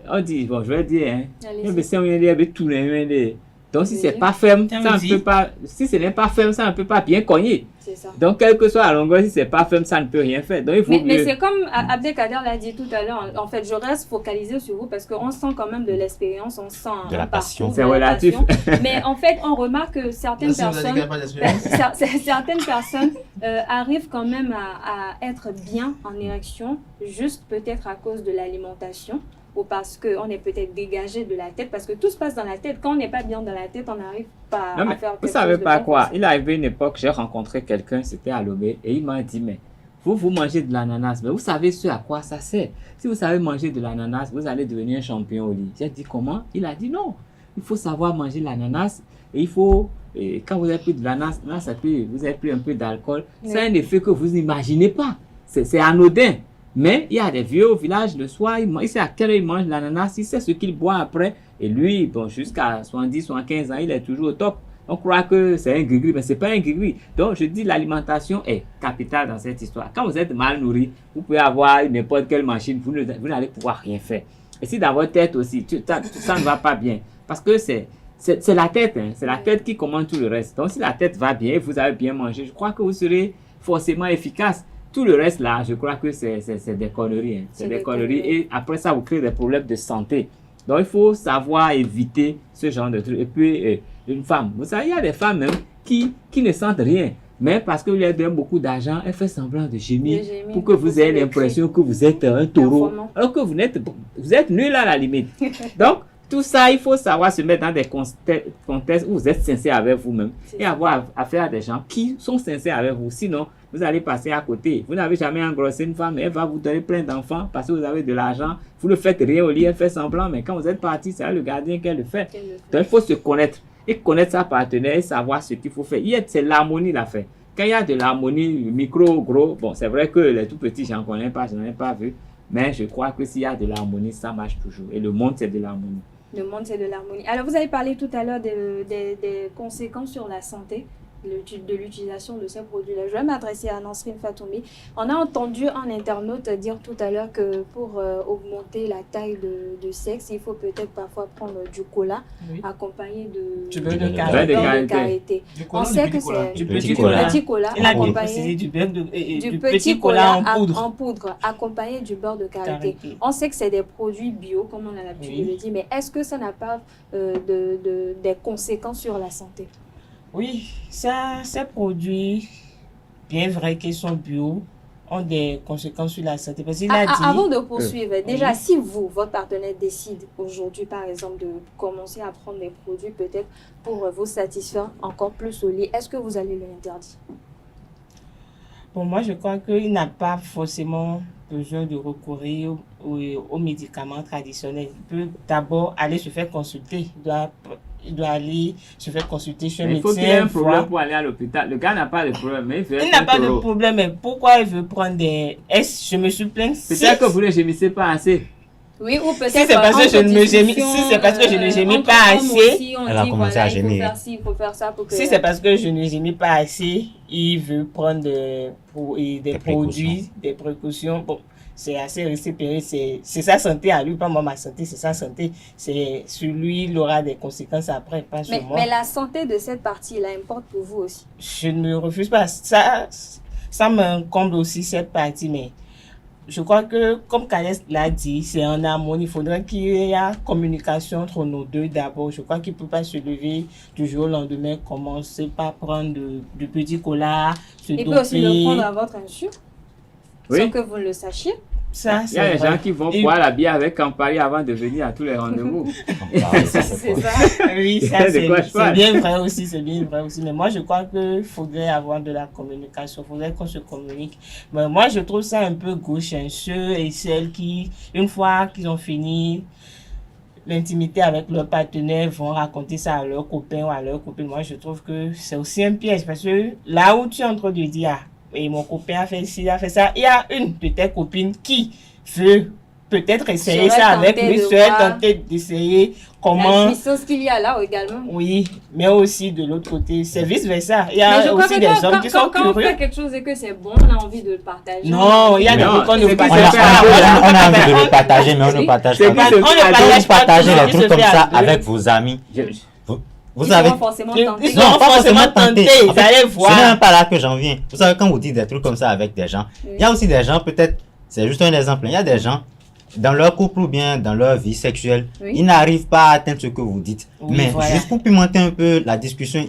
Speaker 13: on dit, bon, je vais dire, donc si c'est pas ferme, ça ne peut pas, si ce n'est pas ferme, ça ne peut pas bien cogner. C'est ça. Donc, quelle que soit la longueur, si c'est pas ferme, ça ne peut rien faire. Donc, il faut
Speaker 1: mais c'est comme Abdelkader l'a dit tout à l'heure, en fait, je reste focalisé sur vous parce qu'on sent quand même de l'expérience, on sent
Speaker 11: de la passion.
Speaker 13: C'est relatif.
Speaker 1: Mais en fait, on remarque que certaines personnes arrivent quand même à être bien en érection, juste peut-être à cause de l'alimentation. Ou parce qu'on est peut-être dégagé de la tête, parce que tout se passe dans la tête. Quand on n'est pas bien dans la tête, on n'arrive pas à faire quelque chose.
Speaker 13: Vous savez pas quoi, il est arrivé une époque, j'ai rencontré quelqu'un, c'était à Lomé, et il m'a dit, mais vous mangez de l'ananas, mais vous savez ce à quoi ça sert. Si vous savez manger de l'ananas, vous allez devenir un champion au lit. J'ai dit comment? Il a dit non, il faut savoir manger l'ananas, et il faut, quand vous avez pris de l'ananas, vous avez pris un peu d'alcool, c'est un effet que vous n'imaginez pas. C'est anodin. Mais il y a des vieux au village, le soir, il sait à quelle heure il mange l'ananas, il sait ce qu'il boit après. Et lui, bon, jusqu'à 70, 75 ans, il est toujours au top. On croit que c'est un gris-gris, mais ce n'est pas un gris-gris. Donc, je dis l'alimentation est capitale dans cette histoire. Quand vous êtes mal nourri, vous pouvez avoir n'importe quelle machine, vous n'allez pouvoir rien faire. Et si dans votre tête aussi, ça ne va pas bien, parce que c'est la tête, hein, c'est la tête qui commande tout le reste. Donc, si la tête va bien et vous avez bien mangé, je crois que vous serez forcément efficace. Tout le reste là, je crois que c'est des conneries. Hein. C'est des conneries. Et après ça, vous créez des problèmes de santé. Donc, il faut savoir éviter ce genre de trucs. Et puis, une femme, vous savez, il y a des femmes même qui ne sentent rien. Mais parce que vous lui donne beaucoup d'argent, elle fait semblant de gémir pour que vous ayez l'impression que vous êtes un taureau. Alors que vous êtes nul à la limite. Donc, tout ça, il faut savoir se mettre dans des contextes où vous êtes sincère avec vous-même et avoir affaire à des gens qui sont sincères avec vous. Sinon, vous allez passer à côté. Vous n'avez jamais engrossé une femme, elle va vous donner plein d'enfants parce que vous avez de l'argent. Vous ne faites rien au lit, elle fait semblant, mais quand vous êtes parti, c'est le gardien qui le fait. Donc, il faut se connaître. et connaître sa partenaire et savoir ce qu'il faut faire. C'est l'harmonie l'affaire. Quand il y a de l'harmonie, micro, gros, bon, c'est vrai que les tout petits, j'en connais pas, je n'en ai pas vu, mais je crois que s'il y a de l'harmonie, ça marche toujours. Et le monde, c'est de l'harmonie.
Speaker 1: Le monde, c'est de l'harmonie. Alors, vous avez parlé tout à l'heure des conséquences sur la santé de l'utilisation de ces produits-là. Je vais m'adresser à Nasrine Fatoumi. On a entendu un internaute dire tout à l'heure que pour augmenter la taille de sexe, il faut peut-être parfois prendre du cola accompagné du beurre de karité. On sait que c'est du petit cola accompagné du petit cola en poudre accompagné du beurre de karité. On sait que c'est des produits bio, comme on a l'habitude de le dire, mais est-ce que ça n'a pas des conséquences sur la santé?
Speaker 12: Oui, ces produits, bien vrai qu'ils sont bio, ont des conséquences sur la santé. Parce qu'il a dit...
Speaker 1: Avant de poursuivre, déjà, si votre partenaire décide aujourd'hui, par exemple, de commencer à prendre des produits peut-être pour vous satisfaire encore plus au lit, est-ce que vous allez l'interdire?
Speaker 12: Pour moi, je crois qu'il n'a pas forcément besoin de recourir aux médicaments traditionnels. Il peut d'abord aller se faire consulter. Il doit aller se faire consulter chez un médecin.
Speaker 13: Il faut qu'il ait un problème pour aller à l'hôpital. Le gars n'a pas de problème, mais
Speaker 12: il n'a pas de problème, mais pourquoi il veut prendre des... Je me suis plaint.
Speaker 13: Peut-être que vous ne gémissez pas assez.
Speaker 1: Oui, ou peut-être
Speaker 12: si c'est parce que je ne gémis pas assez,
Speaker 11: elle a commencé à gémir.
Speaker 12: Si c'est parce que je ne gémis pas assez, il veut prendre des produits, des précautions. Bon, c'est assez récupéré, c'est sa santé à lui, pas moi, ma santé, c'est sa santé. C'est sur lui, il aura des conséquences après, pas sur moi.
Speaker 1: Mais la santé de cette partie-là importe pour vous aussi.
Speaker 12: Je ne me refuse pas. Ça m'incombe aussi cette partie, mais je crois que, comme Kalès l'a dit, c'est en harmonie. Il faudrait qu'il y ait communication entre nos deux d'abord. Je crois qu'il ne peut pas se lever du jour au lendemain, commencer par prendre du petit cola, se doper.
Speaker 1: Il peut aussi le prendre à votre insu, sans que vous le sachiez.
Speaker 13: Ça, il y a des gens qui vont boire la bière avec Campari avant de venir à tous les rendez-vous.
Speaker 12: C'est ça. Oui, ça c'est bien vrai aussi, c'est bien vrai aussi. Mais moi, je crois qu'il faudrait avoir de la communication, il faudrait qu'on se communique. Mais moi, je trouve ça un peu gauche, ceux et celles qui, une fois qu'ils ont fini l'intimité avec leur partenaire, vont raconter ça à leurs copains ou à leurs copines. Moi, je trouve que c'est aussi un piège parce que là où tu es en train de dire et mon copain a fait ci, a fait ça, il y a une de tes copines qui veut peut-être essayer ça avec lui, tenter d'essayer comment...
Speaker 1: La puissance qu'il y a là également.
Speaker 12: Oui, mais aussi de l'autre côté, c'est vice-versa. Il y a aussi des hommes qui sont curieux.
Speaker 1: Quand on fait quelque chose et que c'est bon, on a envie de le partager.
Speaker 12: Non, il y a des trucs qu'on ne
Speaker 11: partage pas. On a envie de le partager, mais on ne partage pas. On ne partage les trucs comme ça avec vos amis. Vous avez...
Speaker 12: Ils sont forcément tentés. Vous allez voir.
Speaker 11: Ce n'est même pas là que j'en viens. Vous savez, quand vous dites des trucs comme ça avec des gens, il y a aussi des gens, peut-être, c'est juste un exemple, il y a des gens, dans leur couple ou bien dans leur vie sexuelle, ils n'arrivent pas à atteindre ce que vous dites. Mais juste pour pimenter un peu la discussion,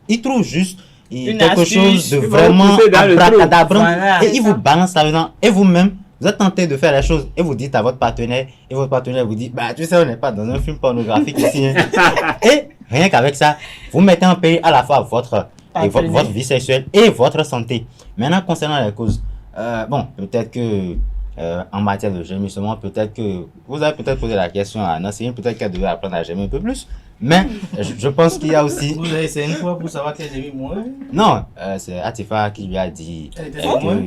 Speaker 11: ils trouvent juste quelque chose de vraiment abracadabrant et ils vous balancent là-dedans. Et vous-même, vous êtes tenté de faire la chose et vous dites à votre partenaire, et votre partenaire vous dit, bah tu sais, on n'est pas dans un film pornographique ici. Et rien qu'avec ça, vous mettez en péril à la fois votre vie sexuelle et votre santé. Maintenant, concernant les causes, bon, peut-être que en matière de gémissement, peut-être que vous avez peut-être posé la question à Nassine, peut-être qu'elle devait apprendre à gémir un peu plus. Mais je pense qu'il y a aussi...
Speaker 3: Vous avez essayé une fois pour savoir qu'elle gémit moins?
Speaker 11: Non, c'est Atifa qui lui a dit...
Speaker 3: Elle était témoin?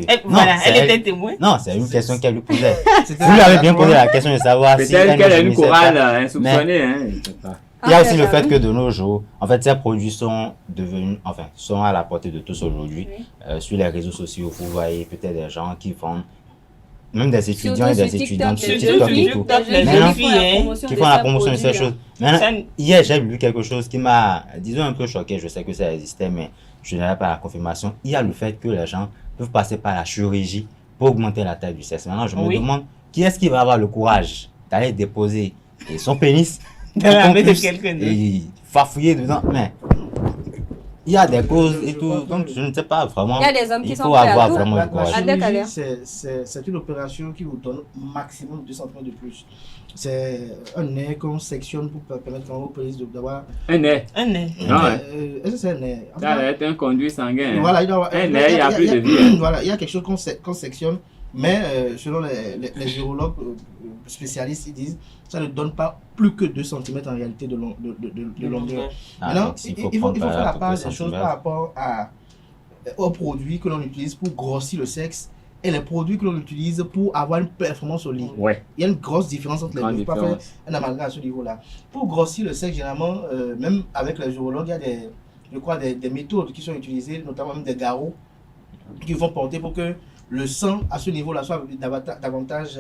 Speaker 12: Elle était témoin?
Speaker 11: Non, c'est une question qu'elle lui posait. Vous lui avez bien posé la question de savoir si...
Speaker 13: Peut-être qu'elle a une chorale insoupçonnée, hein, je sais pas.
Speaker 11: Il y a aussi le fait que de nos jours, en fait, ces produits sont sont à la portée de tous aujourd'hui. Sur les réseaux sociaux, vous voyez peut-être des gens qui vendent, même des étudiants et des étudiantes sur TikTok et tout, qui font la promotion de ces choses. Maintenant, hier, j'ai lu quelque chose qui m'a, disons, un peu choqué. Je sais que ça existait, mais je n'avais pas la confirmation. Il y a le fait que les gens peuvent passer par la chirurgie pour augmenter la taille du sexe. Maintenant, je me demande, qui est-ce qui va avoir le courage d'aller déposer son pénis et farfouiller dedans, mais il y a des causes et tout, donc je ne sais pas vraiment.
Speaker 1: Il y a des hommes qui sont
Speaker 11: prêts à tout.
Speaker 3: La c'est une opération qui vous donne maximum 2 cm de plus. C'est un nez qu'on sectionne pour permettre au police d'avoir...
Speaker 13: Un nez?
Speaker 12: Un nez.
Speaker 3: Est-ce que c'est un nez?
Speaker 13: Ça va être un conduit sanguin.
Speaker 3: Voilà, il doit avoir...
Speaker 13: Un nez, il n'y a plus de vie.
Speaker 3: Voilà, il y a quelque chose qu'on sectionne Mais selon les urologues spécialistes, ils disent que ça ne donne pas plus que 2 cm en réalité de longueur. Maintenant, il faut faire la part des choses par rapport aux produits que l'on utilise pour grossir le sexe et les produits que l'on utilise pour avoir une performance au lit.
Speaker 13: Ouais.
Speaker 3: Il y a une grosse différence entre les deux. Il ne faut pas faire un amalgame à ce niveau-là. Pour grossir le sexe, généralement, même avec les urologues, il y a des méthodes qui sont utilisées, notamment même des garrots, qui vont porter pour que le sang à ce niveau-là soit davantage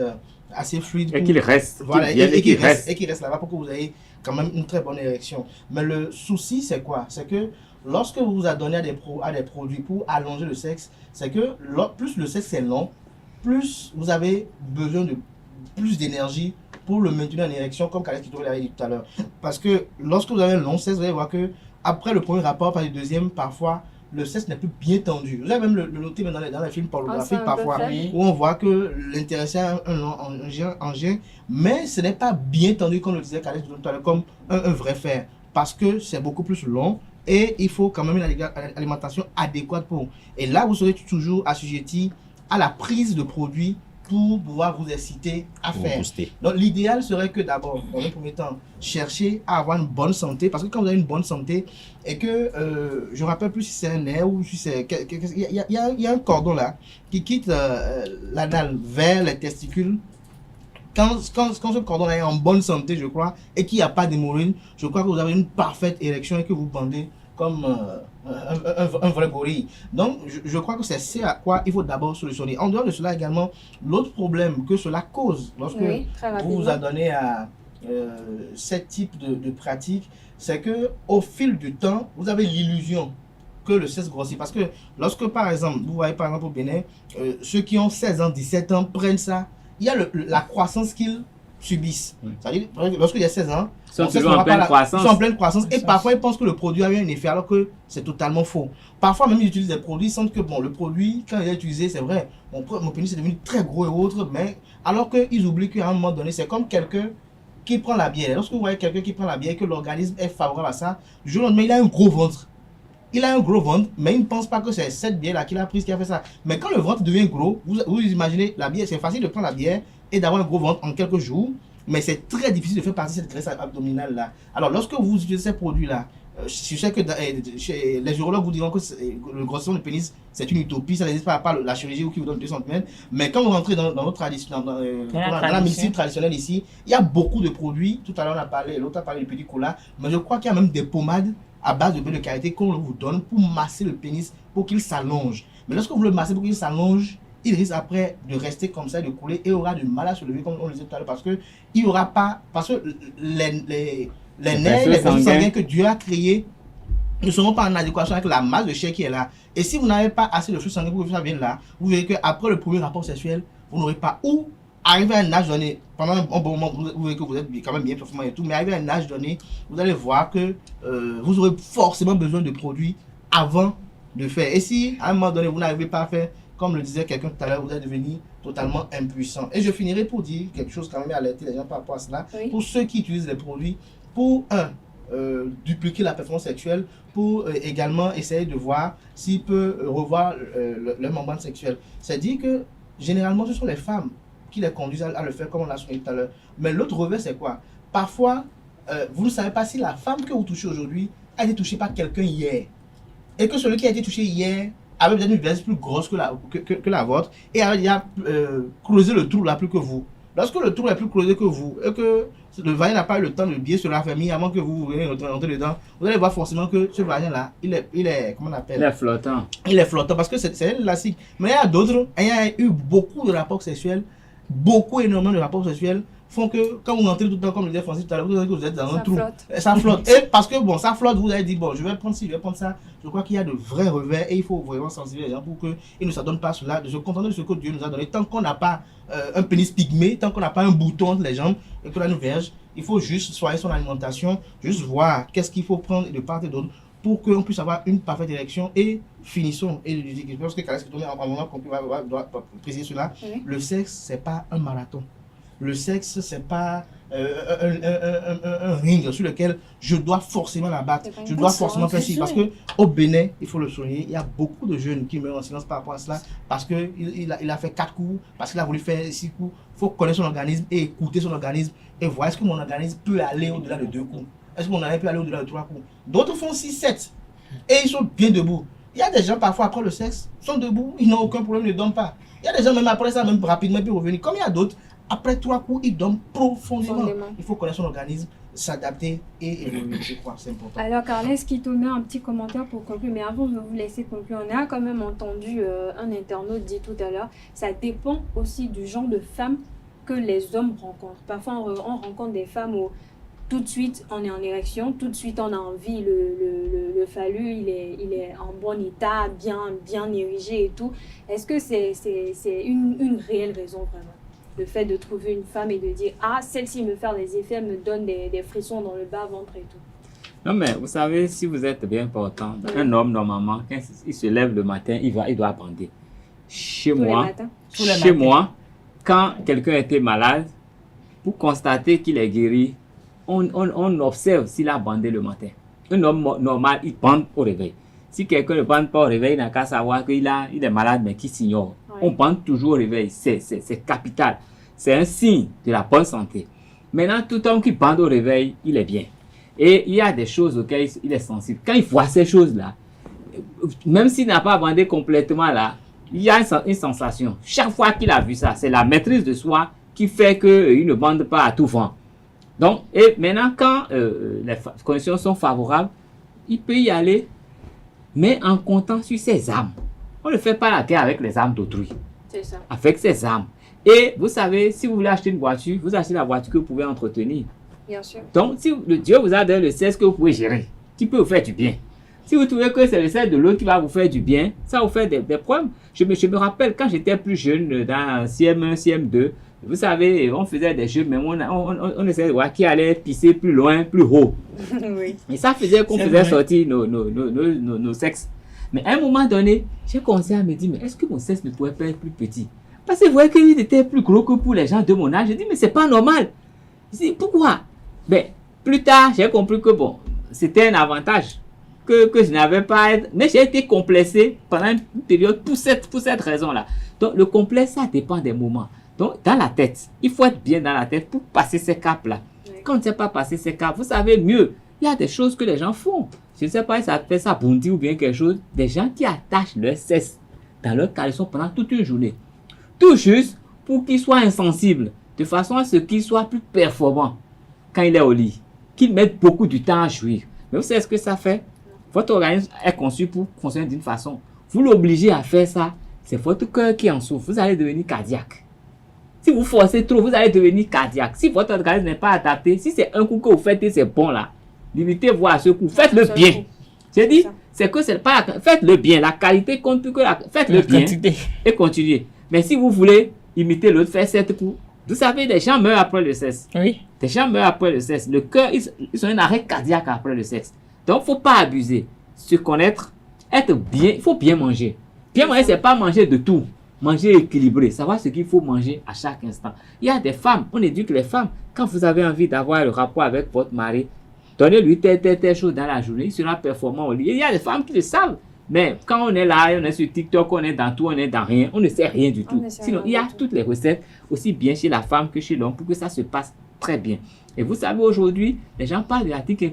Speaker 3: assez fluide.
Speaker 13: Et qu'il reste.
Speaker 3: Voilà, et qu'il reste là-bas pour que vous ayez quand même une très bonne érection. Mais le souci, c'est quoi? C'est que lorsque vous vous adonnez à des produits pour allonger le sexe, c'est que plus le sexe est long, plus vous avez besoin de plus d'énergie pour le maintenir en érection, comme Khaled Kito l'a dit tout à l'heure. Parce que lorsque vous avez un long sexe, vous allez voir que après le premier rapport, par le deuxième, parfois, le sexe n'est plus bien tendu. Vous avez même le noté dans les films pornographiques parfois, où on voit que l'intéressé a un engin, mais ce n'est pas bien tendu, comme le disait Khaled tout à l'heure, comme un vrai fer, parce que c'est beaucoup plus long et il faut quand même une alimentation adéquate pour. Et là, vous serez toujours assujetti à la prise de produits pour pouvoir vous inciter à faire. Donc l'idéal serait que d'abord, dans un premier temps, chercher à avoir une bonne santé, parce que quand vous avez une bonne santé, et que, je ne me rappelle plus si c'est un nerf ou si c'est... Il y a un cordon là, qui quitte l'anal vers les testicules. Quand ce cordon est en bonne santé, je crois, et qu'il n'y a pas d'hémorroïdes, je crois que vous avez une parfaite érection et que vous bandez comme un vrai gorille. Donc, je crois que c'est ce à quoi il faut d'abord solutionner. En dehors de cela également, l'autre problème que cela cause lorsque vous vous adonnez à ce type de pratique, c'est que au fil du temps, vous avez l'illusion que le sexe grossit. Parce que lorsque, par exemple, vous voyez par exemple au Bénin, ceux qui ont 16 ans, 17 ans prennent ça, il y a la croissance qu'ils subissent. C'est-à-dire, lorsqu'il y a 16 ans,
Speaker 13: ils sont toujours en pleine croissance.
Speaker 3: Ils sont en pleine croissance et parfois ils pensent que le produit a eu un effet alors que c'est totalement faux. Parfois même ils utilisent des produits, ils sentent que bon, le produit, quand il est utilisé, c'est vrai, mon pénis est devenu très gros et autres, mais alors qu'ils oublient qu'à un moment donné, c'est comme quelqu'un qui prend la bière. Lorsque vous voyez quelqu'un qui prend la bière et que l'organisme est favorable à ça, du jour au lendemain, il a un gros ventre. Il a un gros ventre, mais il ne pense pas que c'est cette bière-là qu'il a prise qui a fait ça. Mais quand le ventre devient gros, vous imaginez, la bière, c'est facile de prendre la bière et d'avoir un gros ventre en quelques jours, mais c'est très difficile de faire partie de cette graisse abdominale-là. Alors, lorsque vous utilisez ces produits-là, je sais que les urologues vous diront que le grossissement du pénis, c'est une utopie, ça n'existe pas à part la chirurgie ou qui vous donne 2 cm. Mais quand vous rentrez dans notre tradition, dans la médecine traditionnelle ici, il y a beaucoup de produits. Tout à l'heure, on a parlé, l'autre a parlé du petit cola, mais je crois qu'il y a même des pommades à base de beurre de karité qu'on vous donne pour masser le pénis, pour qu'il s'allonge. Mais lorsque vous le massez pour qu'il s'allonge, il risque après de rester comme ça, de couler et aura du mal à se lever, comme on le disait tout à l'heure, parce que il y aura pas, parce que les nerfs, les vaisseaux sanguins que Dieu a créés ne seront pas en adéquation avec la masse de chair qui est là. Et si vous n'avez pas assez de flux sanguin pour que ça vienne là, vous verrez qu'après le premier rapport sexuel, vous n'aurez pas, ou arriver à un âge donné, pendant un bon moment, vous verrez que vous êtes quand même bien performant et tout, mais arriver à un âge donné, vous allez voir que vous aurez forcément besoin de produits avant de faire. Et si à un moment donné, vous n'arrivez pas à faire, comme le disait quelqu'un tout à l'heure, vous allez devenir totalement impuissant. Et je finirai pour dire quelque chose quand même, alerter les gens par rapport à cela. Oui. Pour ceux qui utilisent les produits, pour dupliquer la performance sexuelle, pour également essayer de voir s'ils peuvent revoir leur membrane sexuelle. C'est-à-dire que généralement, ce sont les femmes qui les conduisent à le faire comme on l'a souligné tout à l'heure. Mais l'autre revers, c'est quoi? Parfois, vous ne savez pas si la femme que vous touchez aujourd'hui a été touchée par quelqu'un hier. Et que celui qui a été touché hier avait peut-être une veste plus grosse que la vôtre et il a creusé le trou là plus que vous. Lorsque le trou est plus creusé que vous et que le vagin n'a pas eu le temps de bien se raffermir avant que vous veniez rentrer dedans, vous allez voir forcément que ce vagin là, il est comment on appelle?
Speaker 13: Il est flottant. Il
Speaker 3: est flottant parce que c'est élastique. Mais il y a d'autres, il y a eu beaucoup de rapports sexuels, énormément de rapports sexuels font que quand vous rentrez tout le temps, comme le disait Francis tout à l'heure, vous êtes dans un trou. Ça flotte. Et parce que bon, ça flotte, vous avez dit, bon, je vais prendre ci, je vais prendre ça. Je crois qu'il y a de vrais revers et il faut vraiment sensibiliser les gens pour qu'ils ne s'adonnent pas à cela, de se contenter de ce que Dieu nous a donné. Tant qu'on n'a pas un pénis pygmée, tant qu'on n'a pas un bouton entre les jambes et que là nous verge, il faut juste soigner son alimentation, juste voir qu'est-ce qu'il faut prendre de part et d'autre pour qu'on puisse avoir une parfaite érection et finissons. Et je pense que Khaled Kito, en moment qu'on doit préciser cela, le sexe, c'est pas un marathon. Le sexe, c'est pas un ring sur lequel je dois forcément la battre, je dois forcément faire ci. Parce qu'au Bénin, il faut le souligner, il y a beaucoup de jeunes qui meurent en silence par rapport à cela, parce qu'il a fait 4 coups, parce qu'il a voulu faire 6 coups. Il faut connaître son organisme et écouter son organisme et voir est-ce que mon organisme peut aller au-delà de 2 coups. Est-ce que mon organisme peut aller au-delà de 3 coups. D'autres font 6, 7 et ils sont bien debout. Il y a des gens parfois après le sexe, sont debout, ils n'ont aucun problème, ils ne dorment pas. Il y a des gens même après ça, même rapidement, puis revenir. Comme il y a d'autres, après 3 coups, ils dorment profondément. Il faut connaître son organisme, s'adapter et évoluer, je crois, c'est important.
Speaker 1: Alors Carles, qui te met un petit commentaire pour conclure, mais avant de vous laisser conclure, on a quand même entendu un internaute dire tout à l'heure, ça dépend aussi du genre de femmes que les hommes rencontrent. Parfois, on rencontre des femmes où tout de suite on est en érection, tout de suite on a envie, le phallus il est en bon état, bien érigé et tout. Est-ce que c'est une réelle raison vraiment, le fait de trouver une femme et de dire ah, celle-ci me fait des effets, elle me donne des frissons dans le bas-ventre et tout?
Speaker 13: Non mais vous savez, si vous êtes bien portant, un homme normalement, quand il se lève le matin, il doit bander. Chez moi, quand quelqu'un était malade, pour constater qu'il est guéri, on observe s'il a bandé le matin. Un homme normal, il bande au réveil. Si quelqu'un ne bande pas au réveil, il n'a qu'à savoir qu'il est malade, mais qu'il s'ignore. Ouais. On bande toujours au réveil, c'est capital. C'est un signe de la bonne santé. Maintenant, tout homme qui bande au réveil, il est bien. Et il y a des choses auxquelles il est sensible. Quand il voit ces choses-là, même s'il n'a pas bandé complètement là, il y a une sensation. Chaque fois qu'il a vu ça, c'est la maîtrise de soi qui fait qu'il ne bande pas à tout vent. Donc, et maintenant, quand les conditions sont favorables, il peut y aller, mais en comptant sur ses armes. On ne fait pas la guerre avec les armes d'autrui.
Speaker 1: C'est ça.
Speaker 13: Avec ses armes. Et vous savez, si vous voulez acheter une voiture, vous achetez la voiture que vous pouvez entretenir.
Speaker 1: Bien sûr.
Speaker 13: Donc, si Dieu vous a donné le sexe que vous pouvez gérer, qui peut vous faire du bien. Si vous trouvez que c'est le sexe de l'autre qui va vous faire du bien, ça vous fait des problèmes. Je me rappelle quand j'étais plus jeune, dans CM1, CM2, vous savez, on faisait des jeux, mais on essayait de voir qui allait pisser plus loin, plus haut.
Speaker 1: Oui.
Speaker 13: Et ça faisait qu'on faisait sortir nos sexes. Mais à un moment donné, j'ai commencé à me dire, mais est-ce que mon sexe ne pourrait pas être plus petit? Parce que vous voyez qu'il était plus gros que pour les gens de mon âge. J'ai dit, mais c'est pas normal. Je dis, pourquoi? Ben, plus tard, j'ai compris que bon, c'était un avantage que je n'avais pas. Mais j'ai été complexé pendant une période pour cette raison-là. Donc, le complexe, ça dépend des moments. Donc, dans la tête, il faut être bien dans la tête pour passer ces caps-là. Oui. Quand on ne sait pas passer ces caps, vous savez mieux, il y a des choses que les gens font. Je ne sais pas si ça fait ça bondi ou bien quelque chose. Des gens qui attachent leur cesse dans leur caleçon pendant toute une journée. Tout juste pour qu'il soit insensible, de façon à ce qu'il soit plus performant quand il est au lit. Qu'il mette beaucoup de temps à jouir. Mais vous savez ce que ça fait? Votre organisme est conçu pour fonctionner d'une façon. Vous l'obligez à faire ça, c'est votre cœur qui en souffre. Vous allez devenir cardiaque. Si vous forcez trop, vous allez devenir cardiaque. Si votre organisme n'est pas adapté, si c'est un coup que vous faites et c'est bon là, limitez-vous à ce coup. Faites-le bien. J'ai dit, c'est que c'est pas faites-le bien. La qualité compte plus que faites-le bien et continuez. Mais si vous voulez imiter l'autre, faire 7 coups, vous savez, des gens meurent après le sexe. Oui. Des gens meurent après le sexe. Le cœur, ils ont un arrêt cardiaque après le sexe. Donc, il ne faut pas abuser. Se connaître, être bien, il faut bien manger. Bien manger, ce n'est pas manger de tout. Manger équilibré, savoir ce qu'il faut manger à chaque instant. Il y a des femmes, on éduque les femmes. Quand vous avez envie d'avoir le rapport avec votre mari, donnez-lui telle chose dans la journée, il sera performant au lit. Il y a des femmes qui le savent. Mais quand on est là, on est sur TikTok, on est dans tout, on est dans rien, on ne sait rien du tout. Sinon, il y a toutes les recettes, aussi bien chez la femme que chez l'homme, pour que ça se passe très bien. Et vous savez, aujourd'hui, les gens parlent de l'article.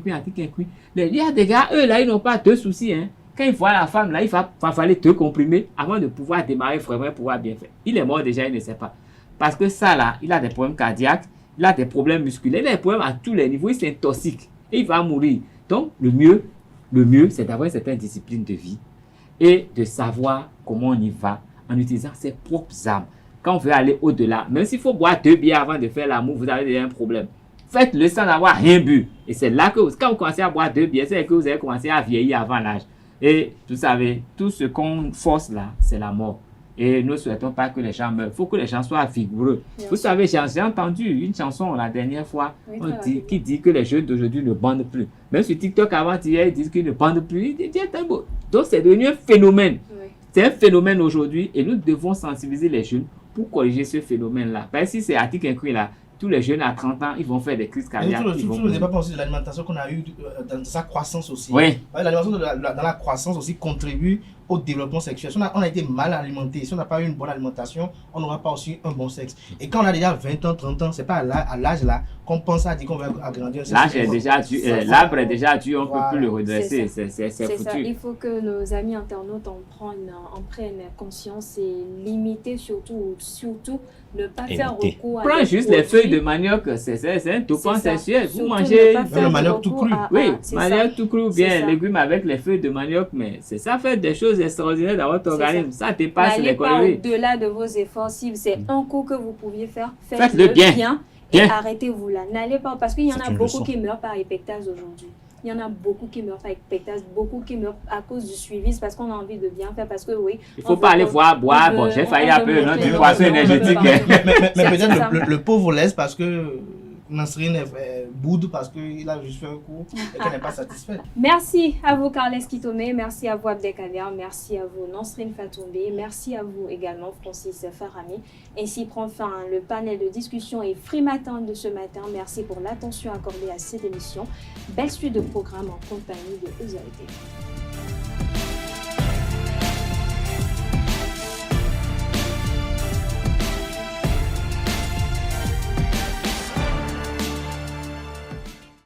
Speaker 13: Il y a des gars, eux, là, ils n'ont pas de soucis. Hein. Quand ils voient la femme, là, il va falloir 2 comprimés avant de pouvoir démarrer vraiment, pouvoir bien faire. Il est mort déjà, il ne sait pas. Parce que ça, là, il a des problèmes cardiaques, il a des problèmes musculaires, il a des problèmes à tous les niveaux, il s'intoxique et il va mourir. Donc, le mieux, c'est d'avoir une certaine discipline de vie et de savoir comment on y va en utilisant ses propres armes. Quand on veut aller au-delà, même s'il faut boire 2 bières avant de faire l'amour, vous avez déjà un problème. Faites-le sans avoir rien bu. Et c'est là que, quand vous commencez à boire 2 bières, c'est que vous avez commencé à vieillir avant l'âge. Et vous savez, tout ce qu'on force là, c'est la mort. Et nous ne souhaitons pas que les gens meurent. Il faut que les gens soient vigoureux. Vous savez, j'ai entendu une chanson la dernière fois qui dit que les jeunes d'aujourd'hui ne bandent plus. Même sur TikTok, avant-hier, ils disent qu'ils ne bandent plus. Donc, c'est devenu un phénomène. Oui. C'est un phénomène aujourd'hui et nous devons sensibiliser les jeunes pour corriger ce phénomène-là. Parce que si c'est article inclus là, tous les jeunes à 30 ans, ils vont faire des crises cardiaques.
Speaker 3: Surtout le débat aussi de l'alimentation qu'on a eu dans sa croissance aussi.
Speaker 13: Oui.
Speaker 3: L'alimentation dans la croissance aussi contribue au développement sexuel. Si on a été mal alimenté, si on n'a pas eu une bonne alimentation, on n'aura pas aussi un bon sexe. Et quand on a déjà 20 ans, 30 ans, c'est pas à l'âge là qu'on pense à dire qu'on va agrandir.
Speaker 13: L'âge est déjà dû, l'arbre est déjà dû, on ne peut plus le redresser, c'est foutu.
Speaker 1: Ça. Il faut que nos amis internautes en prennent conscience et limiter surtout ne pas faire recours à
Speaker 13: prends juste les feuilles de manioc, c'est un dopant sexuel. Vous mangez
Speaker 3: le manioc tout cru.
Speaker 13: Oui, manioc tout cru, bien légumes avec les feuilles de manioc, mais c'est ça fait des choses extraordinaires dans votre organisme. Ça dépasse les calories.
Speaker 1: Au-delà de vos efforts, si c'est un coup que vous pouviez faire,
Speaker 13: faites-le bien.
Speaker 1: Et arrêtez-vous là. N'allez pas, parce qu'il y en a beaucoup qui meurent par épectase aujourd'hui. Il y en a beaucoup qui meurent par épectase, beaucoup qui meurent à cause du suivi, parce qu'on a envie de bien faire, parce que oui.
Speaker 13: Il ne faut pas aller boire. Bon, j'ai failli un peu du poisson énergétique.
Speaker 3: Mais peut-être le pauvre laisse parce que Nasrine boude parce qu'il a juste fait un coup et qu'elle n'est pas satisfaite.
Speaker 1: Merci à vous, Carles Kitomé. Merci à vous, Abdelkader. Merci à vous, Nasrine Fatoumbe. Merci à vous également, Francis Farami. Ainsi prend fin le panel de discussion et Free Matin de ce matin. Merci pour l'attention accordée à cette émission. Belle suite de programmes en compagnie de EZAET.